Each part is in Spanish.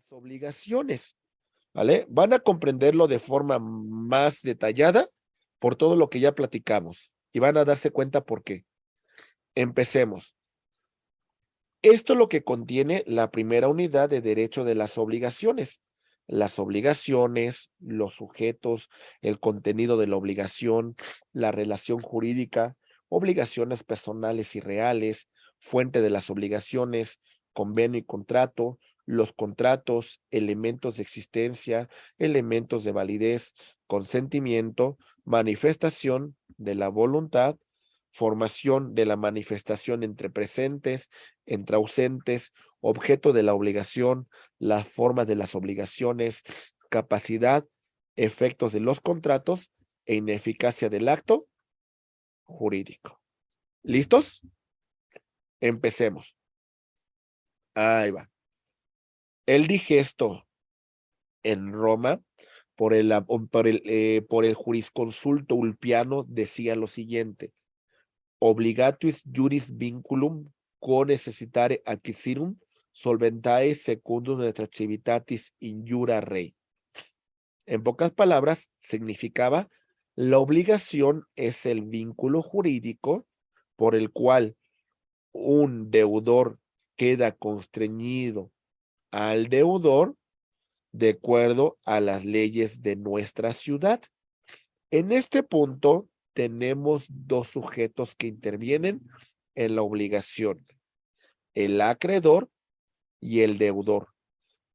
las obligaciones, ¿vale? Van a comprenderlo de forma más detallada por todo lo que ya platicamos y van a darse cuenta por qué. Empecemos. Esto es lo que contiene la primera unidad de derecho de las obligaciones. Las obligaciones, los sujetos, el contenido de la obligación, la relación jurídica, obligaciones personales y reales, fuente de las obligaciones, convenio y contrato, los contratos, elementos de existencia, elementos de validez, consentimiento, manifestación de la voluntad, formación de la manifestación entre presentes, entre ausentes, objeto de la obligación, la forma de las obligaciones, capacidad, efectos de los contratos e ineficacia del acto jurídico. ¿Listos? Empecemos. Ahí va. El digesto en Roma por el jurisconsulto Ulpiano decía lo siguiente: obligatuis juris vinculum quo necessitare acquisirum solventae secundum retractivitatis injura rei. En pocas palabras, significaba: la obligación es el vínculo jurídico por el cual un deudor queda constreñido al deudor de acuerdo a las leyes de nuestra ciudad. En este punto tenemos dos sujetos que intervienen en la obligación: el acreedor y el deudor.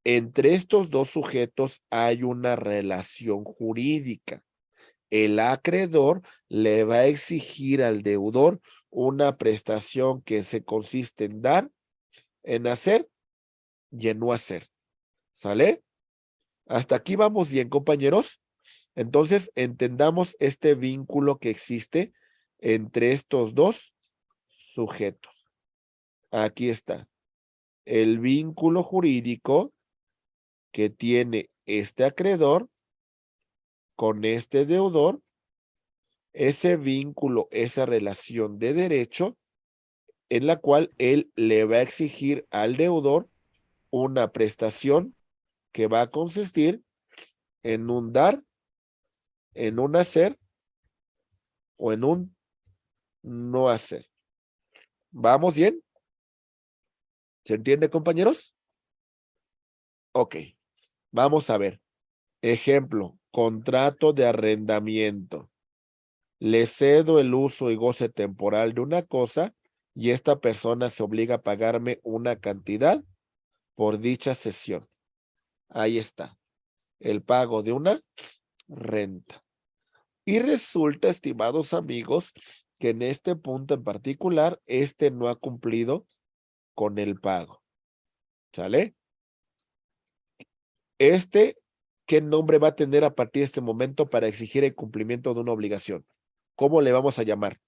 Entre estos dos sujetos hay una relación jurídica. El acreedor le va a exigir al deudor una prestación que se consiste en dar, en hacer y en no hacer. ¿Sale? Hasta aquí vamos bien, compañeros. Entonces, entendamos este vínculo que existe entre estos dos sujetos. Aquí está. El vínculo jurídico que tiene este acreedor con este deudor, ese vínculo, esa relación de derecho en la cual él le va a exigir al deudor una prestación que va a consistir en un dar, en un hacer o en un no hacer. ¿Vamos bien? ¿Se entiende, compañeros? Ok, vamos a ver. Ejemplo, contrato de arrendamiento. Le cedo el uso y goce temporal de una cosa y esta persona se obliga a pagarme una cantidad por dicha cesión. Ahí está, el pago de una renta. Y resulta, estimados amigos, que en este punto en particular, este no ha cumplido con el pago. ¿Sale? ¿Qué nombre va a tener a partir de este momento para exigir el cumplimiento de una obligación? ¿Cómo le vamos a llamar?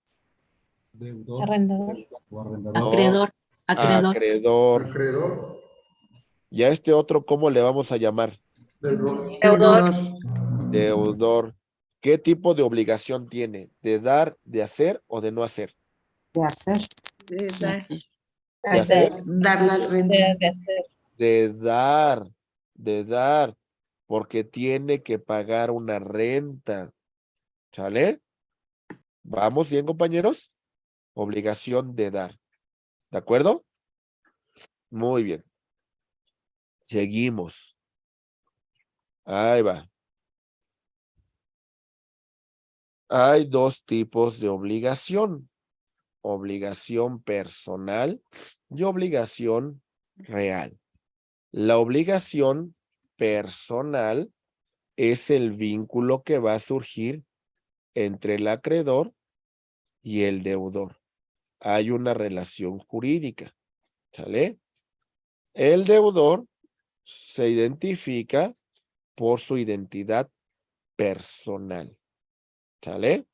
Deudor Arrendador. o arrendador. No, Acreedor. acreedor. Acreedor. ¿Y a este otro cómo le vamos a llamar? Deudor. Deudor. Deudor. ¿Qué tipo de obligación tiene? ¿De dar, de hacer o de no hacer? De hacer. De dar. ¿De hacer? Dar la renta. De hacer. De dar, de dar, porque tiene que pagar una renta. ¿Sale? ¿Vamos bien, compañeros? Obligación de dar. ¿De acuerdo? Muy bien. Seguimos. Ahí va. Hay dos tipos de obligación: obligación personal y obligación real. La obligación personal es el vínculo que va a surgir entre el acreedor y el deudor. Hay una relación jurídica, ¿sale? El deudor se identifica por su identidad personal, ¿sale?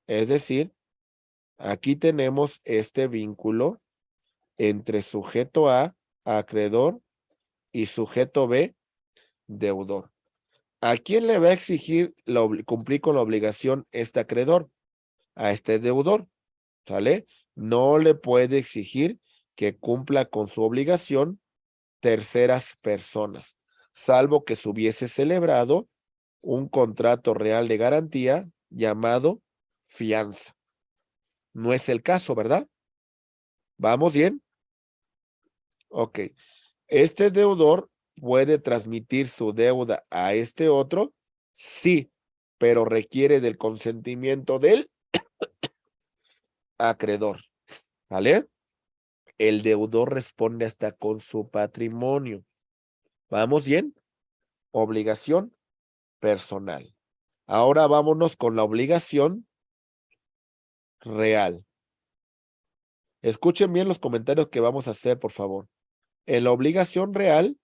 Es decir, aquí tenemos este vínculo entre sujeto A, acreedor, y sujeto B, deudor. ¿A quién le va a exigir cumplir con la obligación este acreedor? A este deudor, ¿sale? No le puede exigir que cumpla con su obligación terceras personas. salvo que se hubiese celebrado un contrato real de garantía llamado fianza. No es el caso, ¿verdad? ¿Vamos bien? Ok. ¿Este deudor puede transmitir su deuda a este otro? Sí, pero requiere del consentimiento del acreedor. ¿Vale? El deudor responde hasta con su patrimonio. ¿Vamos bien? Obligación personal. Ahora vámonos con la obligación real. Escuchen bien los comentarios que vamos a hacer, por favor. En la obligación real,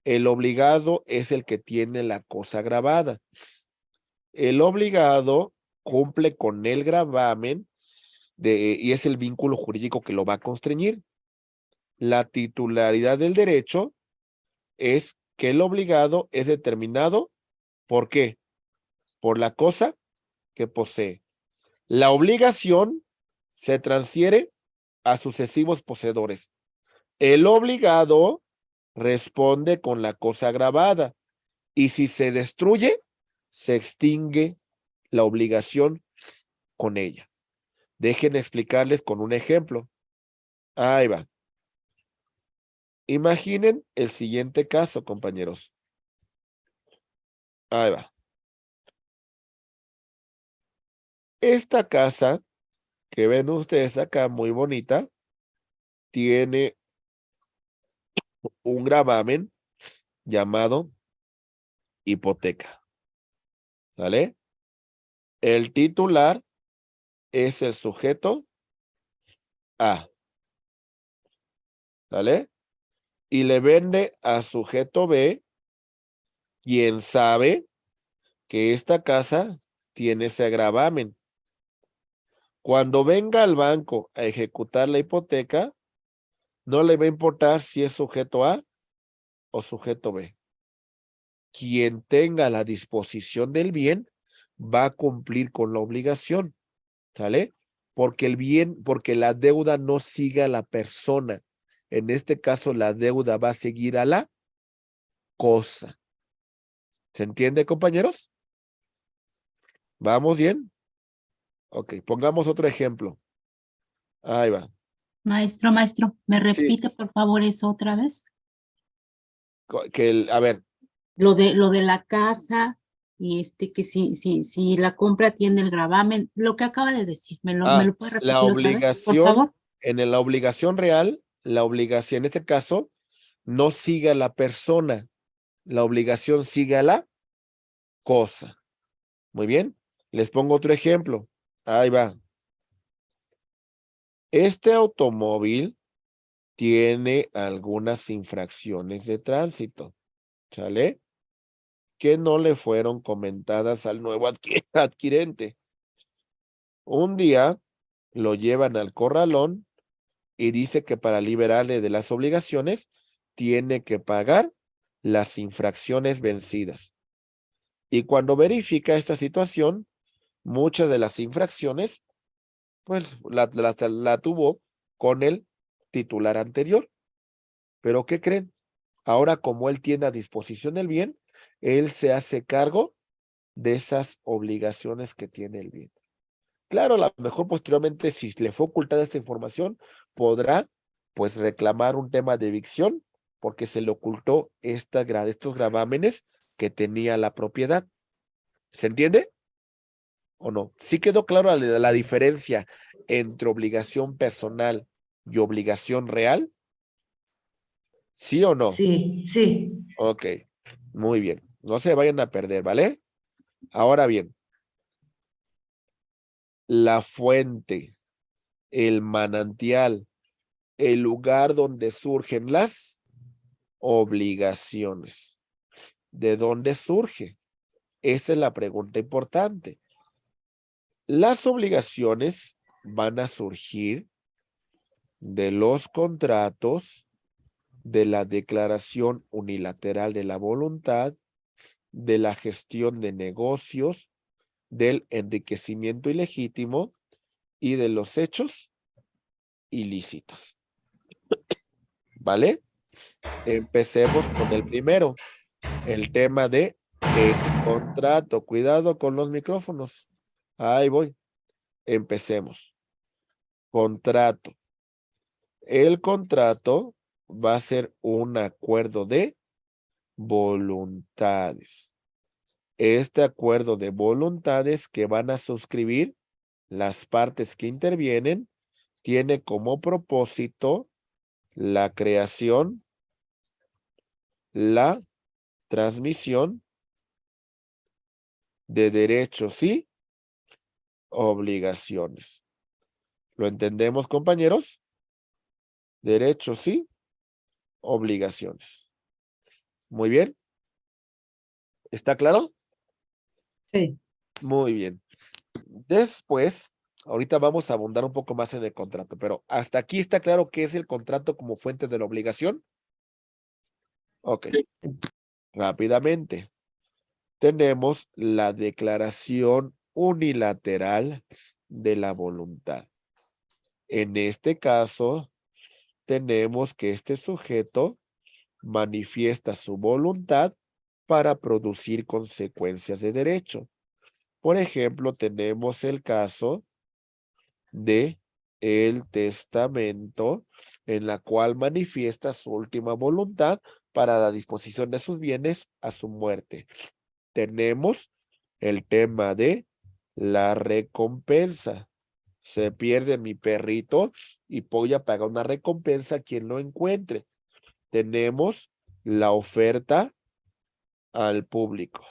el obligado es el que tiene la cosa grabada. El obligado cumple con el gravamen y es el vínculo jurídico que lo va a constreñir. La titularidad del derecho es que el obligado es determinado, ¿por qué? Por la cosa que posee. La obligación se transfiere a sucesivos poseedores. El obligado responde con la cosa grabada y si se destruye, se extingue la obligación con ella. Dejen explicarles con un ejemplo. Ahí va. Imaginen el siguiente caso, compañeros. Ahí va. Esta casa que ven ustedes acá, muy bonita, tiene un gravamen llamado hipoteca. ¿Sale? El titular es el sujeto A. ¿Sale? Y le vende a sujeto B, quien sabe que esta casa tiene ese gravamen. Cuando venga al banco a ejecutar la hipoteca, no le va a importar si es sujeto A o sujeto B. Quien tenga la disposición del bien va a cumplir con la obligación, ¿sale? Porque el bien, porque la deuda no sigue a la persona. En este caso, la deuda va a seguir a la cosa. ¿Se entiende, compañeros? ¿Vamos bien? Ok, pongamos otro ejemplo. Ahí va. Maestro, ¿me repite por favor eso otra vez? A ver, Lo de la casa y que si la compra tiene el gravamen, lo que acaba de decir, ¿me lo puede la repetir otra vez, por obligación, favor? en la obligación real, la obligación, en este caso, no sigue a la persona, la obligación sigue a la cosa. Muy bien, les pongo otro ejemplo. Ahí va. Este automóvil tiene algunas infracciones de tránsito, ¿sale? Que no le fueron comentadas al nuevo adquirente. Un día lo llevan al corralón y dice que para liberarle de las obligaciones tiene que pagar las infracciones vencidas. Y cuando verifica esta situación, muchas de las infracciones, pues la tuvo con el titular anterior. Pero ¿qué creen? Ahora, como él tiene a disposición el bien, él se hace cargo de esas obligaciones que tiene el bien. Claro, a lo mejor posteriormente, si le fue ocultada esta información, podrá pues reclamar un tema de evicción porque se le ocultó estos gravámenes que tenía la propiedad. ¿Se entiende? ¿O no? ¿Sí quedó claro la diferencia entre obligación personal y obligación real? ¿Sí o no? Sí, sí. Ok, muy bien. No se vayan a perder, ¿vale? Ahora bien, la fuente, el manantial, el lugar donde surgen las obligaciones. ¿De dónde surge? Esa es la pregunta importante. Las obligaciones van a surgir de los contratos, de la declaración unilateral de la voluntad, de la gestión de negocios, del enriquecimiento ilegítimo y de los hechos ilícitos. ¿Vale? Empecemos con el primero. el tema de el contrato. Cuidado con los micrófonos. Ahí voy. Empecemos. Contrato. El contrato va a ser un acuerdo de voluntades. Este acuerdo de voluntades que van a suscribir las partes que intervienen tiene como propósito la creación, la transmisión de derechos y obligaciones. ¿Lo entendemos, compañeros? Derechos y obligaciones. Muy bien. ¿Está claro? Sí. Muy bien. Después, ahorita vamos a abundar un poco más en el contrato, pero hasta aquí está claro qué es el contrato como fuente de la obligación. Ok. Rápidamente. Tenemos la declaración unilateral de la voluntad. En este caso, tenemos que este sujeto manifiesta su voluntad para producir consecuencias de derecho. Por ejemplo, tenemos el caso de el testamento en la cual manifiesta su última voluntad para la disposición de sus bienes a su muerte. Tenemos el tema de la recompensa. Se pierde mi perrito y voy a pagar una recompensa a quien lo encuentre. Tenemos la oferta al público.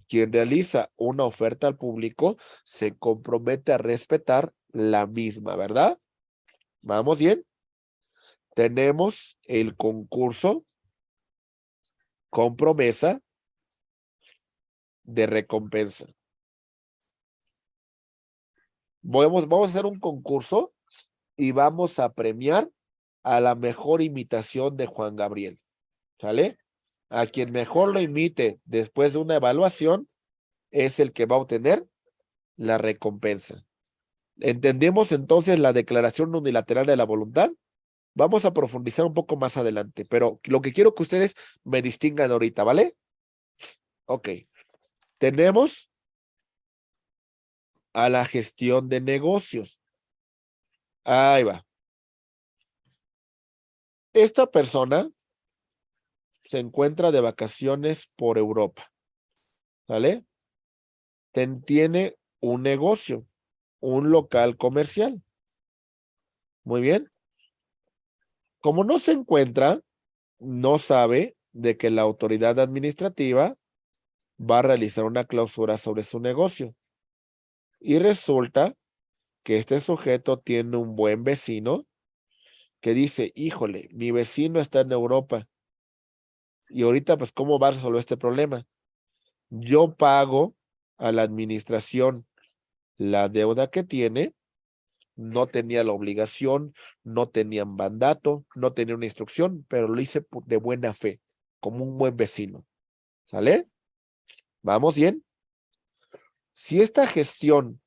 Quien realiza una oferta al público se compromete a respetar la misma, ¿verdad? ¿Vamos bien? Tenemos el concurso con promesa de recompensa. Vamos a hacer un concurso y vamos a premiar a la mejor imitación de Juan Gabriel. ¿Sale? A quien mejor lo imite después de una evaluación es el que va a obtener la recompensa. ¿Entendemos entonces la declaración unilateral de la voluntad? Vamos a profundizar un poco más adelante, pero lo que quiero que ustedes me distingan ahorita, ¿vale? Ok. Tenemos a la gestión de negocios. Ahí va. Esta persona se encuentra de vacaciones por Europa, ¿vale? Tiene un negocio, un local comercial. Muy bien. Como no se encuentra, no sabe de que la autoridad administrativa va a realizar una clausura sobre su negocio. Y resulta que este sujeto tiene un buen vecino que dice, híjole, mi vecino está en Europa. Y ahorita, pues, ¿cómo va a resolver este problema? Yo pago a la administración la deuda que tiene, no tenía la obligación, no tenía mandato, no tenía una instrucción, pero lo hice de buena fe, como un buen vecino. ¿Sale? ¿Vamos bien? Si esta gestión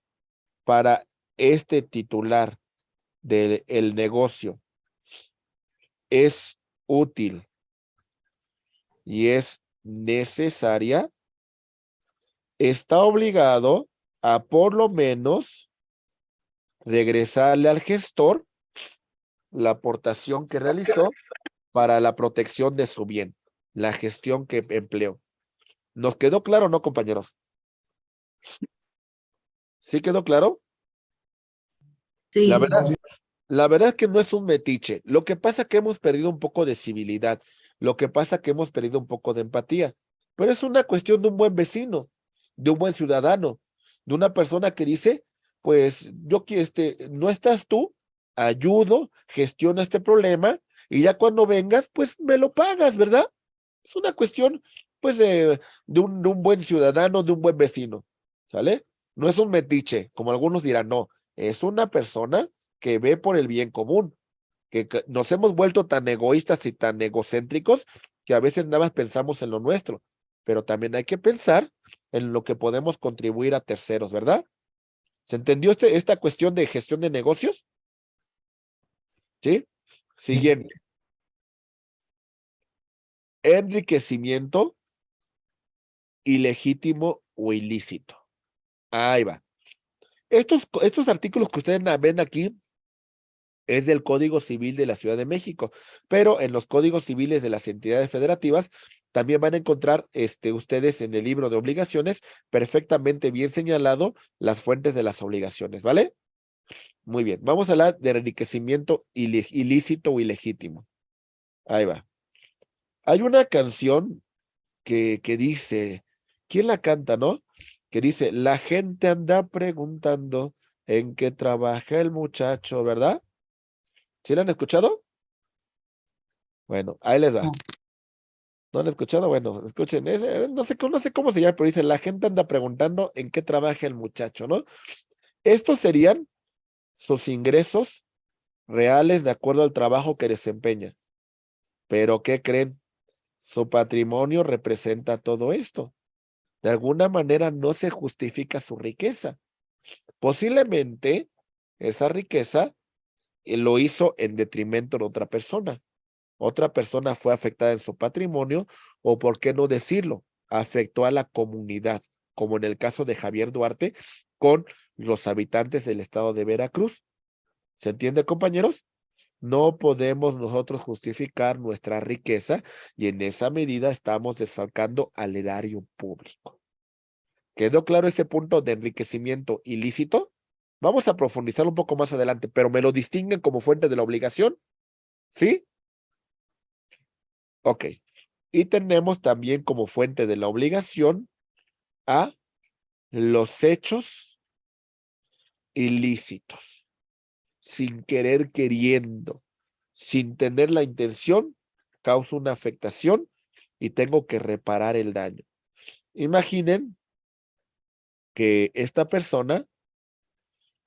para este titular del negocio es útil y es necesaria, está obligado a por lo menos regresarle al gestor la aportación que realizó para la protección de su bien, la gestión que empleó. ¿Nos quedó claro o no, compañeros? ¿Sí quedó claro? Sí. La verdad es que no es un metiche. Lo que pasa es que hemos perdido un poco de civilidad. Lo que pasa es que hemos perdido un poco de empatía. Pero es una cuestión de un buen vecino, de un buen ciudadano, de una persona que dice, pues yo que no estás tú, ayudo, gestiono este problema y ya cuando vengas, pues me lo pagas, ¿verdad? Es una cuestión, pues, de un buen ciudadano, de un buen vecino, ¿sale? No es un metiche, como algunos dirán, no, es una persona que ve por el bien común, que nos hemos vuelto tan egoístas y tan egocéntricos que a veces nada más pensamos en lo nuestro, pero también hay que pensar en lo que podemos contribuir a terceros, ¿verdad? ¿Se entendió esta cuestión de gestión de negocios? ¿Sí? Siguiente. enriquecimiento ilegítimo o ilícito. Ahí va. Estos artículos que ustedes ven aquí es del Código Civil de la Ciudad de México, pero en los códigos civiles de las entidades federativas también van a encontrar ustedes en el libro de obligaciones perfectamente bien señalado las fuentes de las obligaciones, ¿vale? Muy bien, vamos a hablar de enriquecimiento ilícito o ilegítimo. Ahí va. Hay una canción que dice, ¿quién la canta, no? Que dice, la gente anda preguntando en qué trabaja el muchacho, ¿verdad? ¿Sí la han escuchado? Bueno, ahí les va. No. ¿No han escuchado? Bueno, escuchen, no sé cómo se llama, pero dice, la gente anda preguntando en qué trabaja el muchacho, ¿no? Estos serían sus ingresos reales de acuerdo al trabajo que desempeña. Pero, ¿qué creen? Su patrimonio representa todo esto. De alguna manera no se justifica su riqueza. Posiblemente esa riqueza lo hizo en detrimento de otra persona. Otra persona fue afectada en su patrimonio o, por qué no decirlo, afectó a la comunidad, como en el caso de Javier Duarte con los habitantes del estado de Veracruz. ¿Se entiende, compañeros? No podemos nosotros justificar nuestra riqueza y en esa medida estamos desfalcando al erario público. ¿Quedó claro ese punto de enriquecimiento ilícito? Vamos a profundizar un poco más adelante, pero ¿me lo distinguen como fuente de la obligación? ¿Sí? Ok. Y tenemos también como fuente de la obligación a los hechos ilícitos, sin querer queriendo, sin tener la intención, causa una afectación y tengo que reparar el daño. Imaginen que esta persona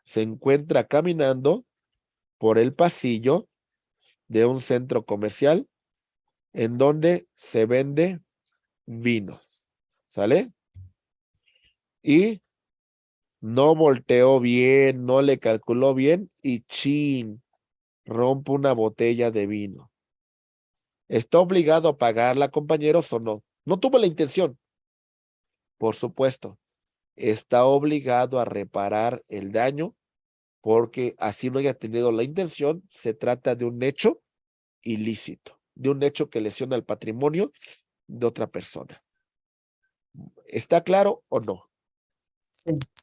se encuentra caminando por el pasillo de un centro comercial en donde se vende vinos, ¿sale? Y no volteó bien, no le calculó bien y chin, rompe una botella de vino. ¿Está obligado a pagarla, compañeros, o no? No tuvo la intención, por supuesto. Está obligado a reparar el daño porque así no haya tenido la intención, se trata de un hecho ilícito, de un hecho que lesiona el patrimonio de otra persona. ¿Está claro o no?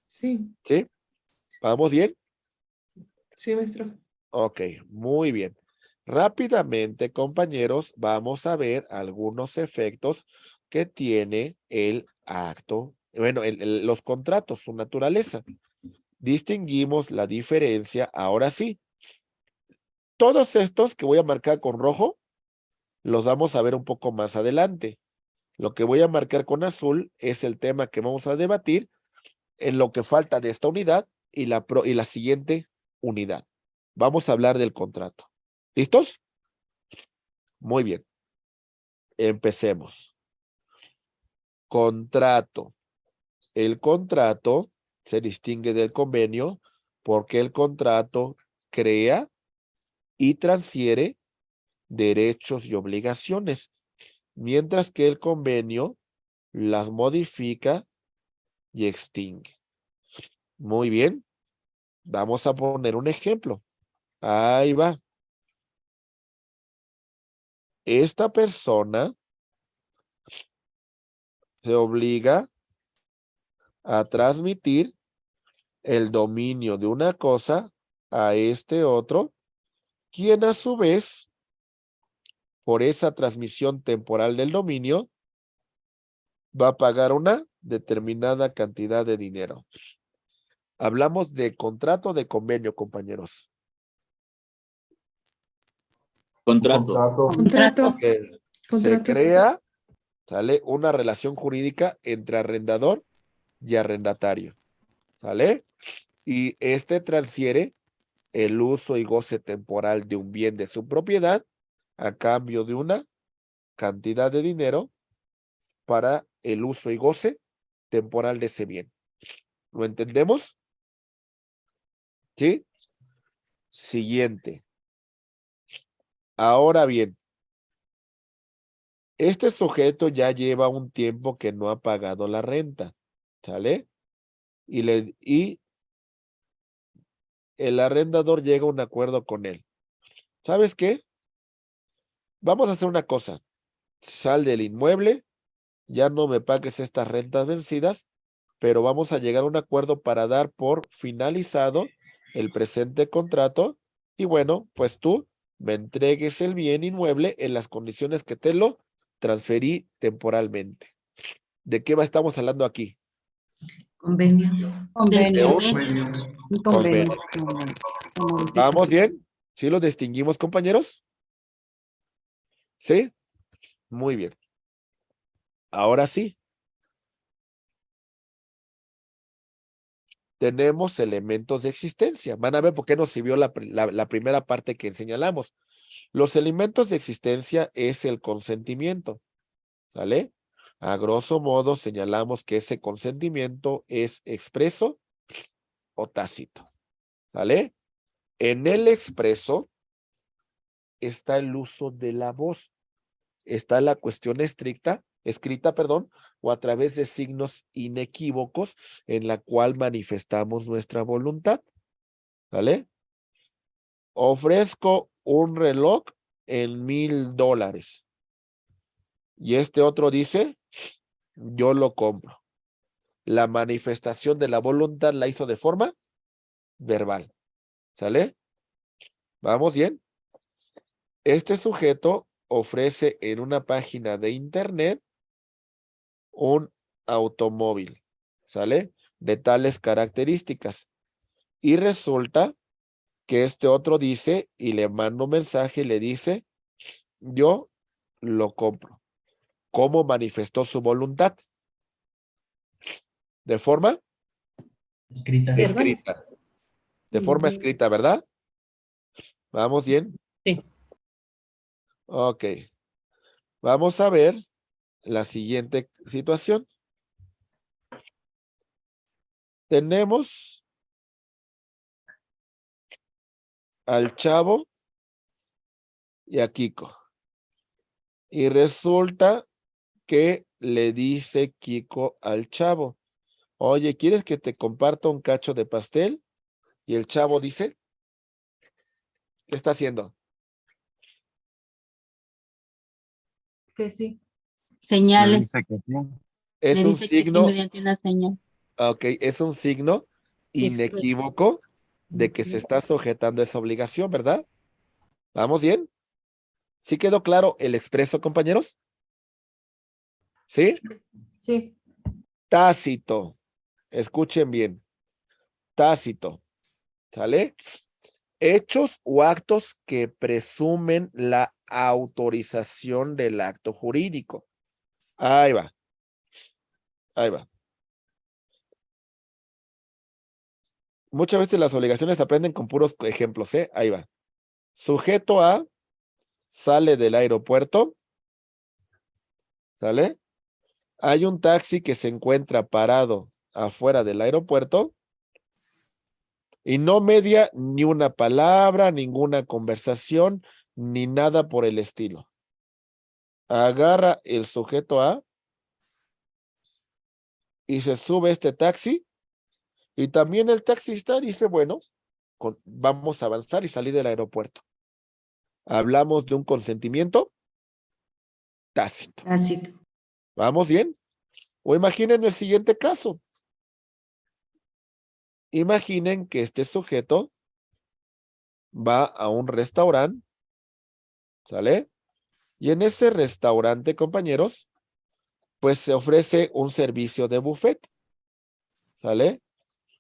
Sí, ¿Sí? ¿Vamos bien? sí, maestro. Ok, muy bien. Rápidamente, compañeros, vamos a ver algunos efectos que tiene el acto, bueno, los contratos, su naturaleza. Distinguimos la diferencia, ahora sí. Todos estos que voy a marcar con rojo, los vamos a ver un poco más adelante. Lo que voy a marcar con azul es el tema que vamos a debatir en lo que falta de esta unidad y la siguiente unidad. Vamos a hablar del contrato. ¿Listos? Muy bien. Empecemos. Contrato. El contrato se distingue del convenio porque el contrato crea y transfiere derechos y obligaciones, mientras que el convenio las modifica y extingue. Muy bien. Vamos a poner un ejemplo. Ahí va. Esta persona se obliga a transmitir el dominio de una cosa a este otro, quien a su vez, por esa transmisión temporal del dominio, va a pagar una determinada cantidad de dinero. Hablamos de contrato de convenio, compañeros. Contrato. Contrato. Que se Contrato. crea, ¿sale? Una relación jurídica entre arrendador y arrendatario, ¿sale? Y este transfiere el uso y goce temporal de un bien de su propiedad a cambio de una cantidad de dinero para el uso y goce temporal de ese bien. ¿Lo entendemos? ¿Sí? Siguiente. Ahora bien, Este sujeto ya lleva un tiempo que no ha pagado la renta, ¿sale? Y el arrendador llega a un acuerdo con él. ¿Sabes qué? Vamos a hacer una cosa. Sal del inmueble, ya no me pagues estas rentas vencidas, pero vamos a llegar a un acuerdo para dar por finalizado el presente contrato y bueno, pues tú me entregues el bien inmueble en las condiciones que te lo transferí temporalmente. ¿De qué estamos hablando aquí? Convenio. Del Convenio. convenio. Un Convenio. convenio. Se modifica. ¿Vamos bien? ¿Sí lo distinguimos, compañeros? ¿Sí? Muy bien. Ahora sí. Tenemos elementos de existencia. Van a ver por qué nos sirvió la primera parte que señalamos. Los elementos de existencia es el consentimiento, ¿sale? A grosso modo señalamos que ese consentimiento es expreso o tácito, ¿sale? En el expreso está el uso de la voz, está la cuestión escrita, o a través de signos inequívocos en la cual manifestamos nuestra voluntad, ¿vale? Ofrezco un reloj en $1000 y este otro dice, yo lo compro. La manifestación de la voluntad la hizo de forma verbal, ¿sale? ¿Vamos bien? Este sujeto ofrece en una página de internet un automóvil, ¿sale? De tales características. Y resulta que este otro dice, y le manda un mensaje y le dice, yo lo compro. ¿Cómo manifestó su voluntad? De forma Escrita. escrita. De forma escrita, ¿verdad? ¿Vamos bien? Sí. Ok. Vamos a ver la siguiente situación. Tenemos al Chavo y a Kiko. Y resulta que le dice Kiko al Chavo, oye, ¿quieres que te comparta un cacho de pastel? Y el Chavo dice, ¿qué está haciendo? Que sí. Señales. Es Le un dice que sí signo, mediante una señal. ok, es un signo inequívoco de que se está sujetando a esa obligación, ¿verdad? ¿Vamos bien? ¿Sí quedó claro el expreso, compañeros? ¿Sí? Sí. Tácito. Escuchen bien. Tácito. ¿Sale? Hechos o actos que presumen la autorización del acto jurídico. Ahí va. Ahí va. Muchas veces las obligaciones se aprenden con puros ejemplos, ¿eh? Ahí va. Sujeto A sale del aeropuerto. ¿Sale? Hay un taxi que se encuentra parado afuera del aeropuerto y no media ni una palabra, ninguna conversación, ni nada por el estilo. Agarra el sujeto A y se sube a este taxi y también el taxista dice, bueno, vamos a avanzar y salir del aeropuerto. Hablamos de un consentimiento tácito. Tácito. ¿Vamos bien? O imaginen el siguiente caso. Imaginen que este sujeto va a un restaurante, ¿sale? Y en ese restaurante, compañeros, pues se ofrece un servicio de buffet, ¿sale?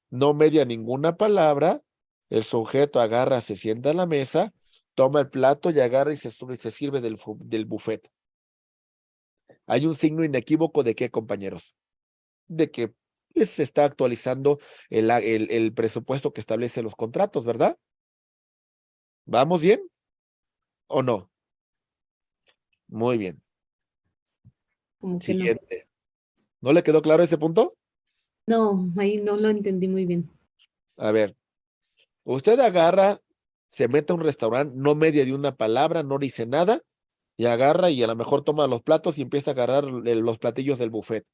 No media ninguna palabra, el sujeto agarra, se sienta a la mesa, toma el plato y agarra y se sirve del buffet. Hay un signo inequívoco de qué, compañeros, de que pues, se está actualizando el presupuesto que establece los contratos, ¿verdad? ¿Vamos bien o no? Muy bien. Como que no. Siguiente. ¿No le quedó claro ese punto? No, ahí no lo entendí muy bien. A ver, usted agarra, se mete a un restaurante, no media de una palabra, no dice nada, y agarra y a lo mejor toma los platos y empieza a agarrar los platillos del buffet.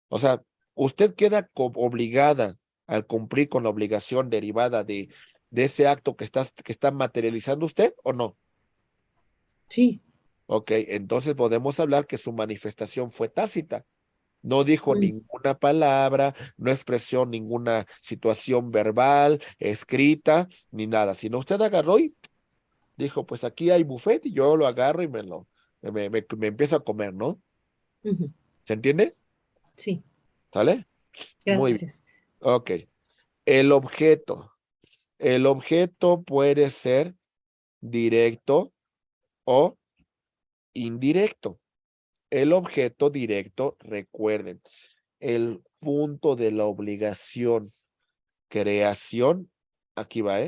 O sea, usted queda obligada al cumplir con la obligación derivada de ese acto que está materializando usted, ¿o no? Sí. Ok, entonces podemos hablar que su manifestación fue tácita. No dijo Mm. ninguna palabra, no expresó ninguna situación verbal, escrita, ni nada, sino usted agarró y dijo, pues aquí hay buffet y yo lo agarro y me empiezo a comer, ¿no? Ujú. ¿Se entiende? Sí, ¿Sale? Muy bien. gracias. Ok. El objeto. El objeto puede ser directo o indirecto. El objeto directo, recuerden, el punto de la obligación, creación, aquí va,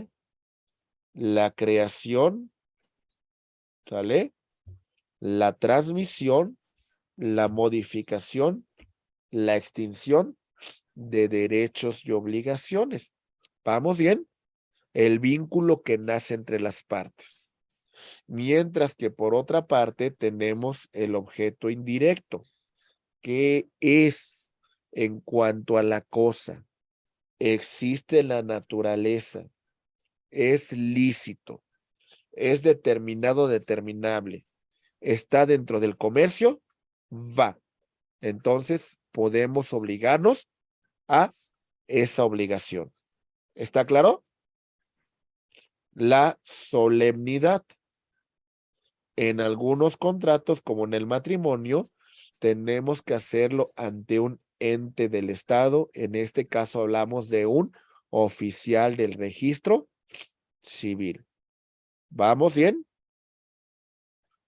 la creación, ¿sale? La transmisión, la modificación, la extinción de derechos y obligaciones. ¿Vamos bien? El vínculo que nace entre las partes. Mientras que por otra parte tenemos el objeto indirecto, que es en cuanto a la cosa, existe en la naturaleza, es lícito, es determinado, determinable, está dentro del comercio, va. Entonces podemos obligarnos a esa obligación. ¿Está claro? La solemnidad. En algunos contratos, como en el matrimonio, tenemos que hacerlo ante un ente del Estado. En este caso hablamos de un oficial del registro civil. ¿Vamos bien?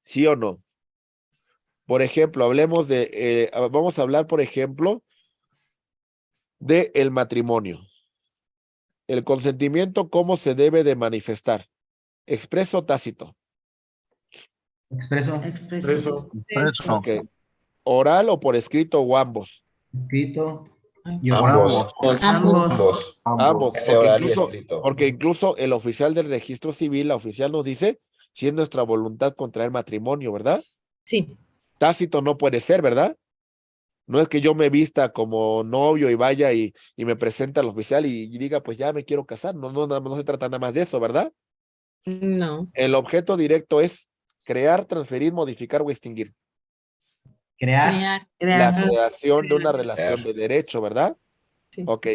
¿Sí o no? Por ejemplo, vamos a hablar, por ejemplo, de el matrimonio. El consentimiento, ¿cómo se debe de manifestar? ¿Expreso o tácito? Expreso. Expreso. Eso. Ok. ¿Oral o por escrito o ambos? Escrito y Ambos. oral. Ambos. Ambos, Ese oral y escrito. porque incluso el oficial del registro civil, la oficial nos dice si es nuestra voluntad contraer matrimonio, ¿verdad? Sí. Tácito no puede ser, ¿verdad? No es que yo me vista como novio y vaya y me presente al oficial y diga, pues ya me quiero casar. No se trata nada más de eso, ¿verdad? No. El objeto directo es crear, transferir, modificar o extinguir. Crear. La Crear. creación de una relación de derecho, ¿verdad? Sí. Ok.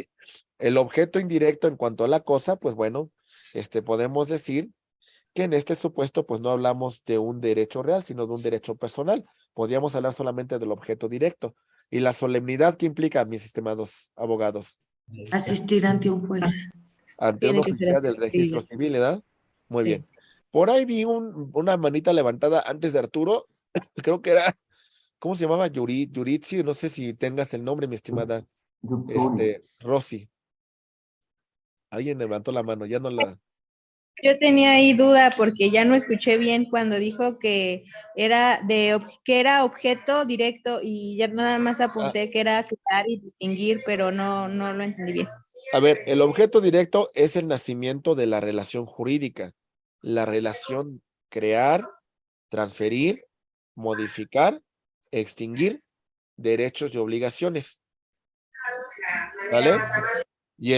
El objeto indirecto en cuanto a la cosa, pues bueno, podemos decir que en este supuesto, pues no hablamos de un derecho real, sino de un derecho personal. Podríamos hablar solamente del objeto directo. Y la solemnidad que implica, mis estimados abogados, Asistir ante un juez. ante un Tiene que ser oficial así. del registro civil, ¿verdad? Muy Sí. bien. Por ahí vi una manita levantada antes de Arturo, creo que era, ¿cómo se llamaba? Yuritsi, no sé si tengas el nombre, mi estimada, Rosy. Alguien levantó la mano, ya no la... Yo tenía ahí duda porque ya no escuché bien cuando dijo que era que era objeto directo y ya nada más apunté que era crear y distinguir, pero no lo entendí bien. A ver, el objeto directo es el nacimiento de la relación jurídica. La relación crear, transferir, modificar, extinguir derechos y obligaciones. ¿Vale? Y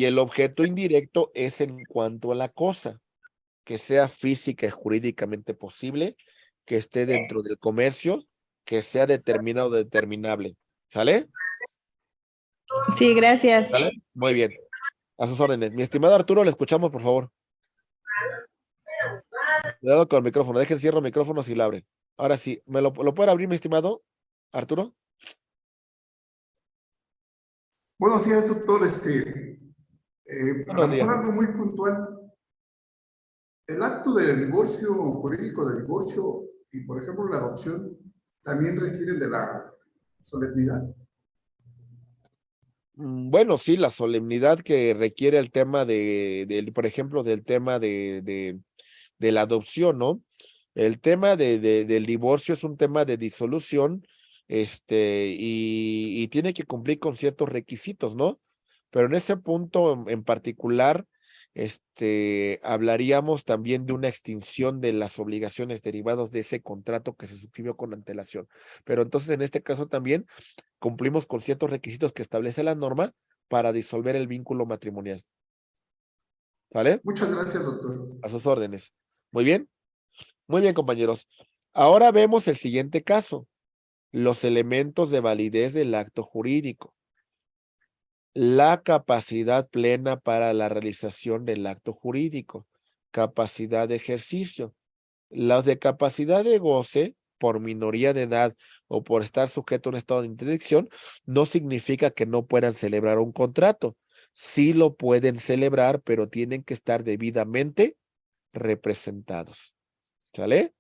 el objeto indirecto es en cuanto a la cosa, que sea física y jurídicamente posible, que esté dentro del comercio, que sea determinado o determinable. ¿Sale? Sí, gracias. ¿Sale? Muy bien. A sus órdenes. Mi estimado Arturo, le escuchamos, por favor. Cuidado con el micrófono. Dejen cierro el micrófono si lo abre. Ahora sí, ¿me lo puede abrir, mi estimado Arturo? Buenos días, doctor. A Buenos lo días. mejor algo muy puntual. El acto de divorcio, jurídico de divorcio y, por ejemplo, la adopción, también requieren de la solemnidad. Bueno, sí, la solemnidad que requiere el tema por ejemplo, del tema de la adopción, ¿no? El tema del divorcio es un tema de disolución, y tiene que cumplir con ciertos requisitos, ¿no? Pero en ese punto en particular, hablaríamos también de una extinción de las obligaciones derivadas de ese contrato que se suscribió con antelación. Pero entonces en este caso también cumplimos con ciertos requisitos que establece la norma para disolver el vínculo matrimonial. ¿Vale? Muchas gracias, doctor. A sus órdenes. Muy bien. Muy bien, compañeros. Ahora vemos el siguiente caso. Los elementos de validez del acto jurídico. La capacidad plena para la realización del acto jurídico. Capacidad de ejercicio. Los de capacidad de goce, por minoría de edad o por estar sujeto a un estado de interdicción, no significa que no puedan celebrar un contrato. Sí lo pueden celebrar, pero tienen que estar debidamente representados. ¿Sale?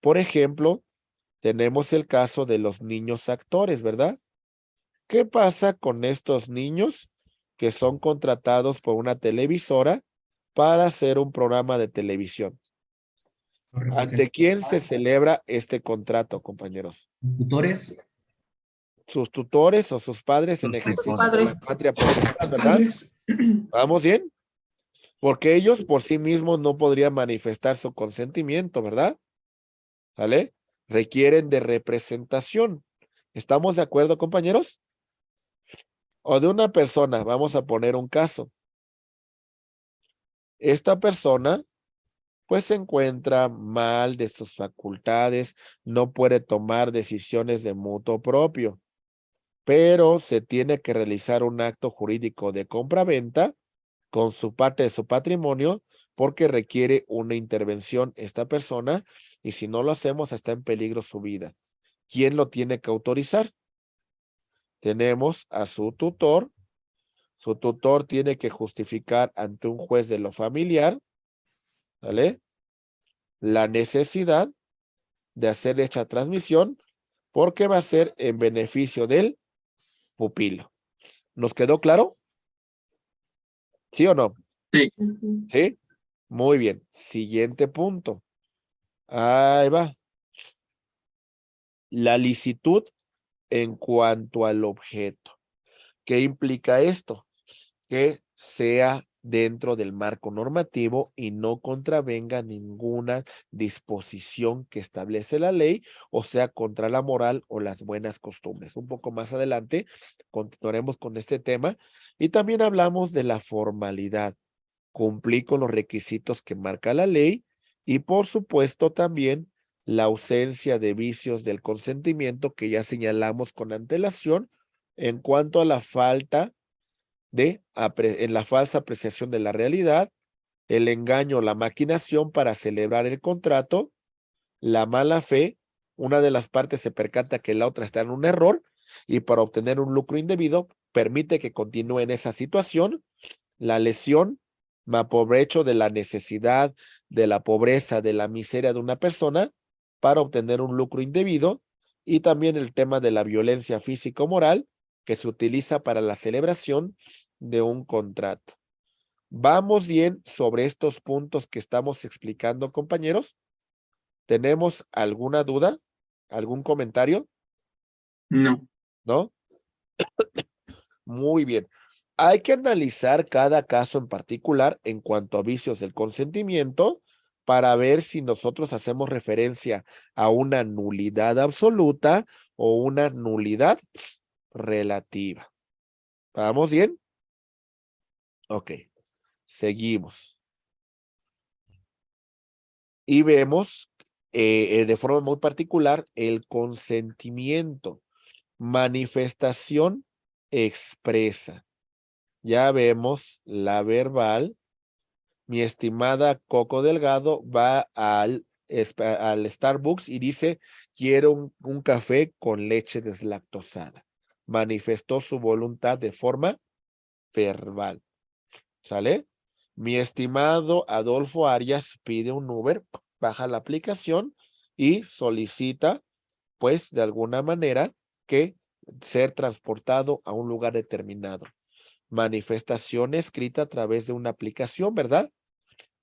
Por ejemplo, tenemos el caso de los niños actores, ¿verdad? ¿Qué pasa con estos niños que son contratados por una televisora para hacer un programa de televisión? Los ¿Ante quién se celebra este contrato, compañeros? tutores. Sus tutores o sus padres en Sus ejercicio tutores. de la patria potestad, ¿verdad? ¿Vamos bien? Porque ellos por sí mismos no podrían manifestar su consentimiento, ¿verdad? ¿Vale? Requieren de representación. ¿Estamos de acuerdo, compañeros? O de una persona, vamos a poner un caso. Esta persona, pues se encuentra mal de sus facultades, no puede tomar decisiones de mutuo propio, pero se tiene que realizar un acto jurídico de compra-venta con su parte de su patrimonio porque requiere una intervención esta persona y si no lo hacemos está en peligro su vida. ¿Quién lo tiene que autorizar? Tenemos a su tutor. Su tutor tiene que justificar ante un juez de lo familiar, ¿vale? La necesidad de hacer dicha transmisión porque va a ser en beneficio del pupilo. ¿Nos quedó claro? ¿Sí o no? Ujú. ¿Sí? Muy bien. Siguiente punto. Ahí va. La licitud en cuanto al objeto. ¿Qué implica esto? Que sea dentro del marco normativo y no contravenga ninguna disposición que establece la ley, o sea, contra la moral o las buenas costumbres. Un poco más adelante continuaremos con este tema y también hablamos de la formalidad. Cumplir con los requisitos que marca la ley y, por supuesto, también la ausencia de vicios del consentimiento que ya señalamos con antelación en cuanto a la falta en la falsa apreciación de la realidad, el engaño, la maquinación para celebrar el contrato, la mala fe, una de las partes se percata que la otra está en un error y para obtener un lucro indebido permite que continúe en esa situación, la lesión, aprovecho de la necesidad, de la pobreza, de la miseria de una persona para obtener un lucro indebido y también el tema de la violencia físico-moral que se utiliza para la celebración de un contrato. ¿Vamos bien sobre estos puntos que estamos explicando, compañeros? ¿Tenemos alguna duda? ¿Algún comentario? No. ¿No? Muy bien. Hay que analizar cada caso en particular en cuanto a vicios del consentimiento para ver si nosotros hacemos referencia a una nulidad absoluta o una nulidad relativa. ¿Vamos bien? Ok. Seguimos. Y vemos de forma muy particular el consentimiento, manifestación expresa. Ya vemos la verbal. Mi estimada Coco Delgado va al Starbucks y dice, quiero un café con leche deslactosada. Manifestó su voluntad de forma verbal. ¿Sale? Mi estimado Adolfo Arias pide un Uber, baja la aplicación y solicita, pues, de alguna manera, que ser transportado a un lugar determinado. Manifestación escrita a través de una aplicación, ¿verdad?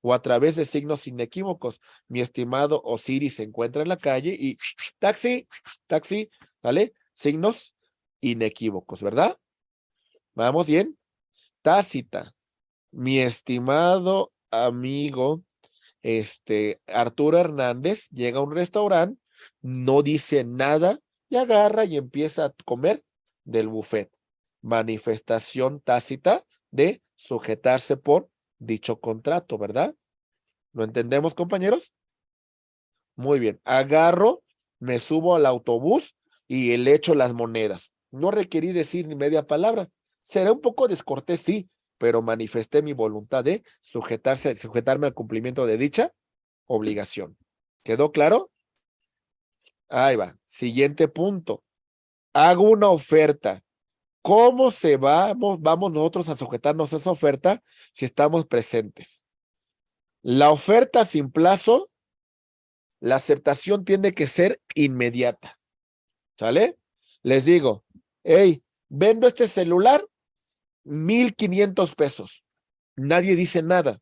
O a través de signos inequívocos. Mi estimado Osiris se encuentra en la calle y taxi, taxi, ¿vale? Signos inequívocos, ¿verdad? Vamos bien. Tácita. mi estimado amigo, Arturo Hernández llega a un restaurante, no dice nada y agarra y empieza a comer del buffet. Manifestación tácita de sujetarse por dicho contrato, ¿verdad? ¿Lo entendemos, compañeros? Muy bien. Agarro, me subo al autobús y le echo las monedas. No requerí decir ni media palabra. Será un poco descortés, sí, pero manifesté mi voluntad de sujetarme al cumplimiento de dicha obligación. ¿Quedó claro? Ahí va. Siguiente punto. Hago una oferta. ¿Cómo vamos nosotros a sujetarnos a esa oferta si estamos presentes? La oferta sin plazo, la aceptación tiene que ser inmediata. ¿Sale? Les digo, hey, vendo este celular, 1,500 pesos. Nadie dice nada.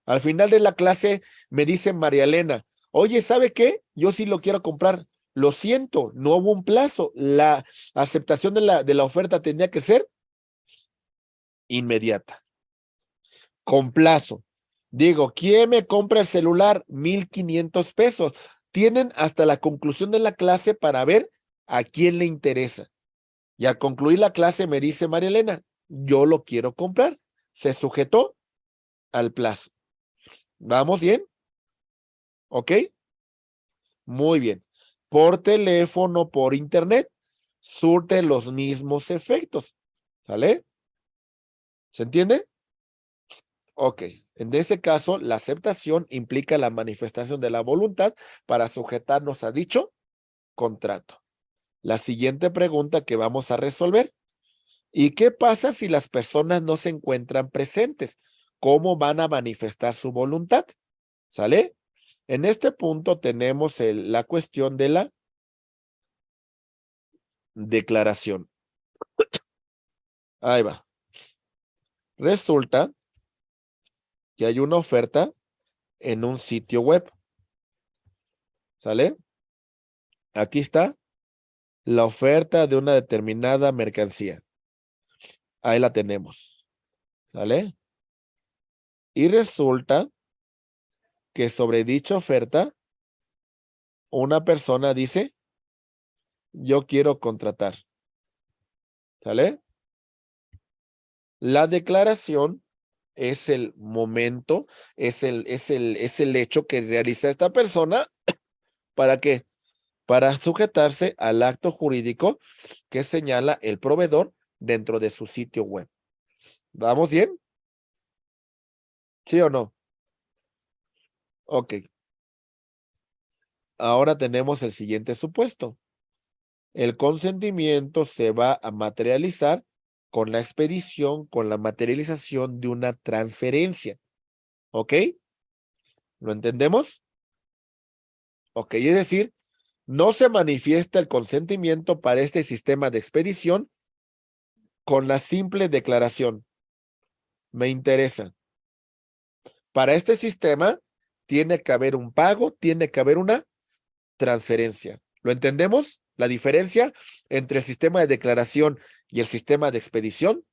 Al final de la clase me dice María Elena, oye, ¿sabe qué? Yo sí lo quiero comprar. Lo siento, no hubo un plazo. La aceptación de la oferta tenía que ser inmediata. Con plazo. Digo, ¿quién me compra el celular? 1,500 pesos. Tienen hasta la conclusión de la clase para ver a quién le interesa. Y al concluir la clase me dice María Elena, yo lo quiero comprar. Se sujetó al plazo. ¿Vamos bien? ¿Ok? Muy bien. Por teléfono, por internet, surte los mismos efectos. ¿Sale? ¿Se entiende? Ok. En ese caso, la aceptación implica la manifestación de la voluntad para sujetarnos a dicho contrato. La siguiente pregunta que vamos a resolver. ¿Y qué pasa si las personas no se encuentran presentes? ¿Cómo van a manifestar su voluntad? ¿Sale? En este punto tenemos la cuestión de la declaración. Ahí va. Resulta que hay una oferta en un sitio web. ¿Sale? Aquí está la oferta de una determinada mercancía. Ahí la tenemos. ¿Sale? Y resulta que sobre dicha oferta, una persona dice, yo quiero contratar. ¿Sale? La declaración es el momento, es el hecho que realiza esta persona. ¿Para qué? Para sujetarse al acto jurídico que señala el proveedor dentro de su sitio web. ¿Vamos bien? ¿Sí o no? Ok. Ahora tenemos el siguiente supuesto. El consentimiento se va a materializar con la expedición, con la materialización de una transferencia. ¿Ok? ¿Lo entendemos? Ok, es decir, no se manifiesta el consentimiento para este sistema de expedición con la simple declaración. Me interesa. Para este sistema tiene que haber un pago, tiene que haber una transferencia. ¿Lo entendemos? La diferencia entre el sistema de declaración y el sistema de expedición.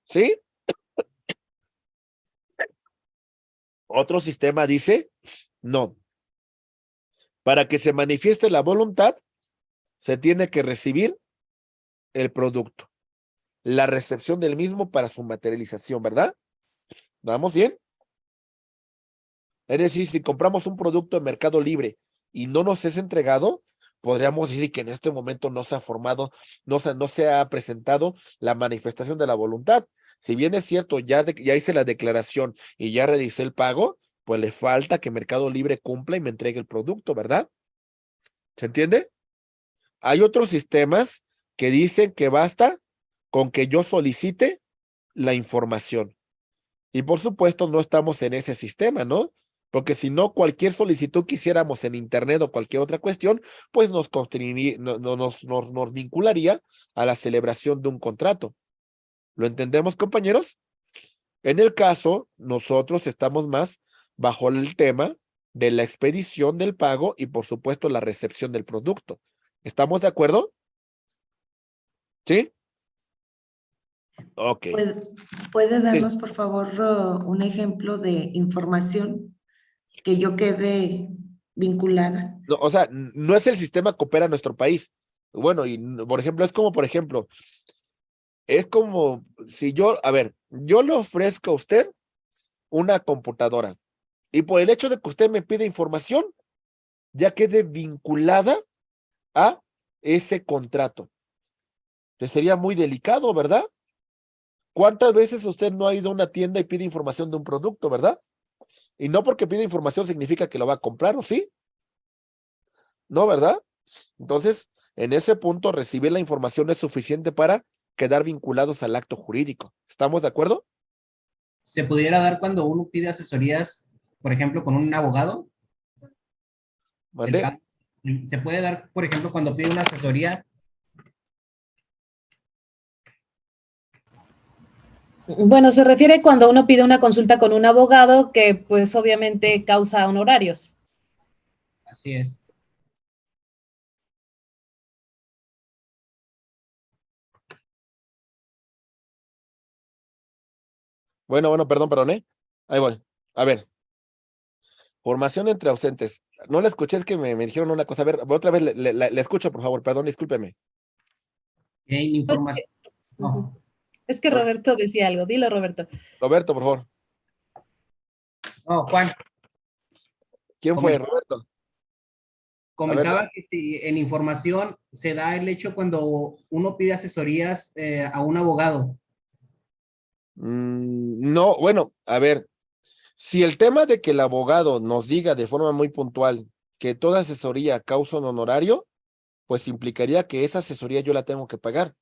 ¿Sí? Otro sistema dice, no. Para que se manifieste la voluntad, se tiene que recibir el producto. La recepción del mismo para su materialización, ¿verdad? ¿Vamos bien? Es decir, si compramos un producto en Mercado Libre y no nos es entregado, podríamos decir que en este momento no se ha formado, no se ha presentado la manifestación de la voluntad. Si bien es cierto, ya hice la declaración y ya realicé el pago, pues le falta que Mercado Libre cumpla y me entregue el producto, ¿verdad? ¿Se entiende? Hay otros sistemas que dicen que basta con que yo solicite la información. Y por supuesto no estamos en ese sistema, ¿no? Porque si no, cualquier solicitud que hiciéramos en internet o cualquier otra cuestión, pues nos vincularía a la celebración de un contrato. ¿Lo entendemos, compañeros? En el caso, nosotros estamos más bajo el tema de la expedición del pago y por supuesto la recepción del producto. ¿Estamos de acuerdo? ¿Sí? Ok. ¿Puede darnos, por favor, un ejemplo de información que yo quede vinculada? No, o sea, no es el sistema que opera en nuestro país. Bueno, y por ejemplo, es como si yo, a ver, yo le ofrezco a usted una computadora y por el hecho de que usted me pide información, ya quede vinculada a ese contrato. Entonces sería muy delicado, ¿verdad? ¿Cuántas veces usted no ha ido a una tienda y pide información de un producto, verdad? Y no porque pide información significa que lo va a comprar, ¿o sí? No, ¿verdad? Entonces, en ese punto, recibir la información es suficiente para quedar vinculados al acto jurídico. ¿Estamos de acuerdo? ¿Se pudiera dar cuando uno pide asesorías, por ejemplo, con un abogado? ¿Mande? ¿Se puede dar, por ejemplo, cuando pide una asesoría? Bueno, se refiere cuando uno pide una consulta con un abogado que pues obviamente causa honorarios. Así es. Bueno, perdón, ¿eh? Ahí voy. A ver. Formación entre ausentes. No la escuché, es que me dijeron una cosa. A ver, otra vez le escucho, por favor. Perdón, discúlpeme. En información. Ujú. Es que Roberto decía algo. Dilo, Roberto. Roberto, por favor. No, Juan, ¿Quién fue, Comentaba. Roberto? comentaba que si en información se da el hecho cuando uno pide asesorías a un abogado. No, bueno, a ver. Si el tema de que el abogado nos diga de forma muy puntual que toda asesoría causa un honorario, pues implicaría que esa asesoría yo la tengo que pagar.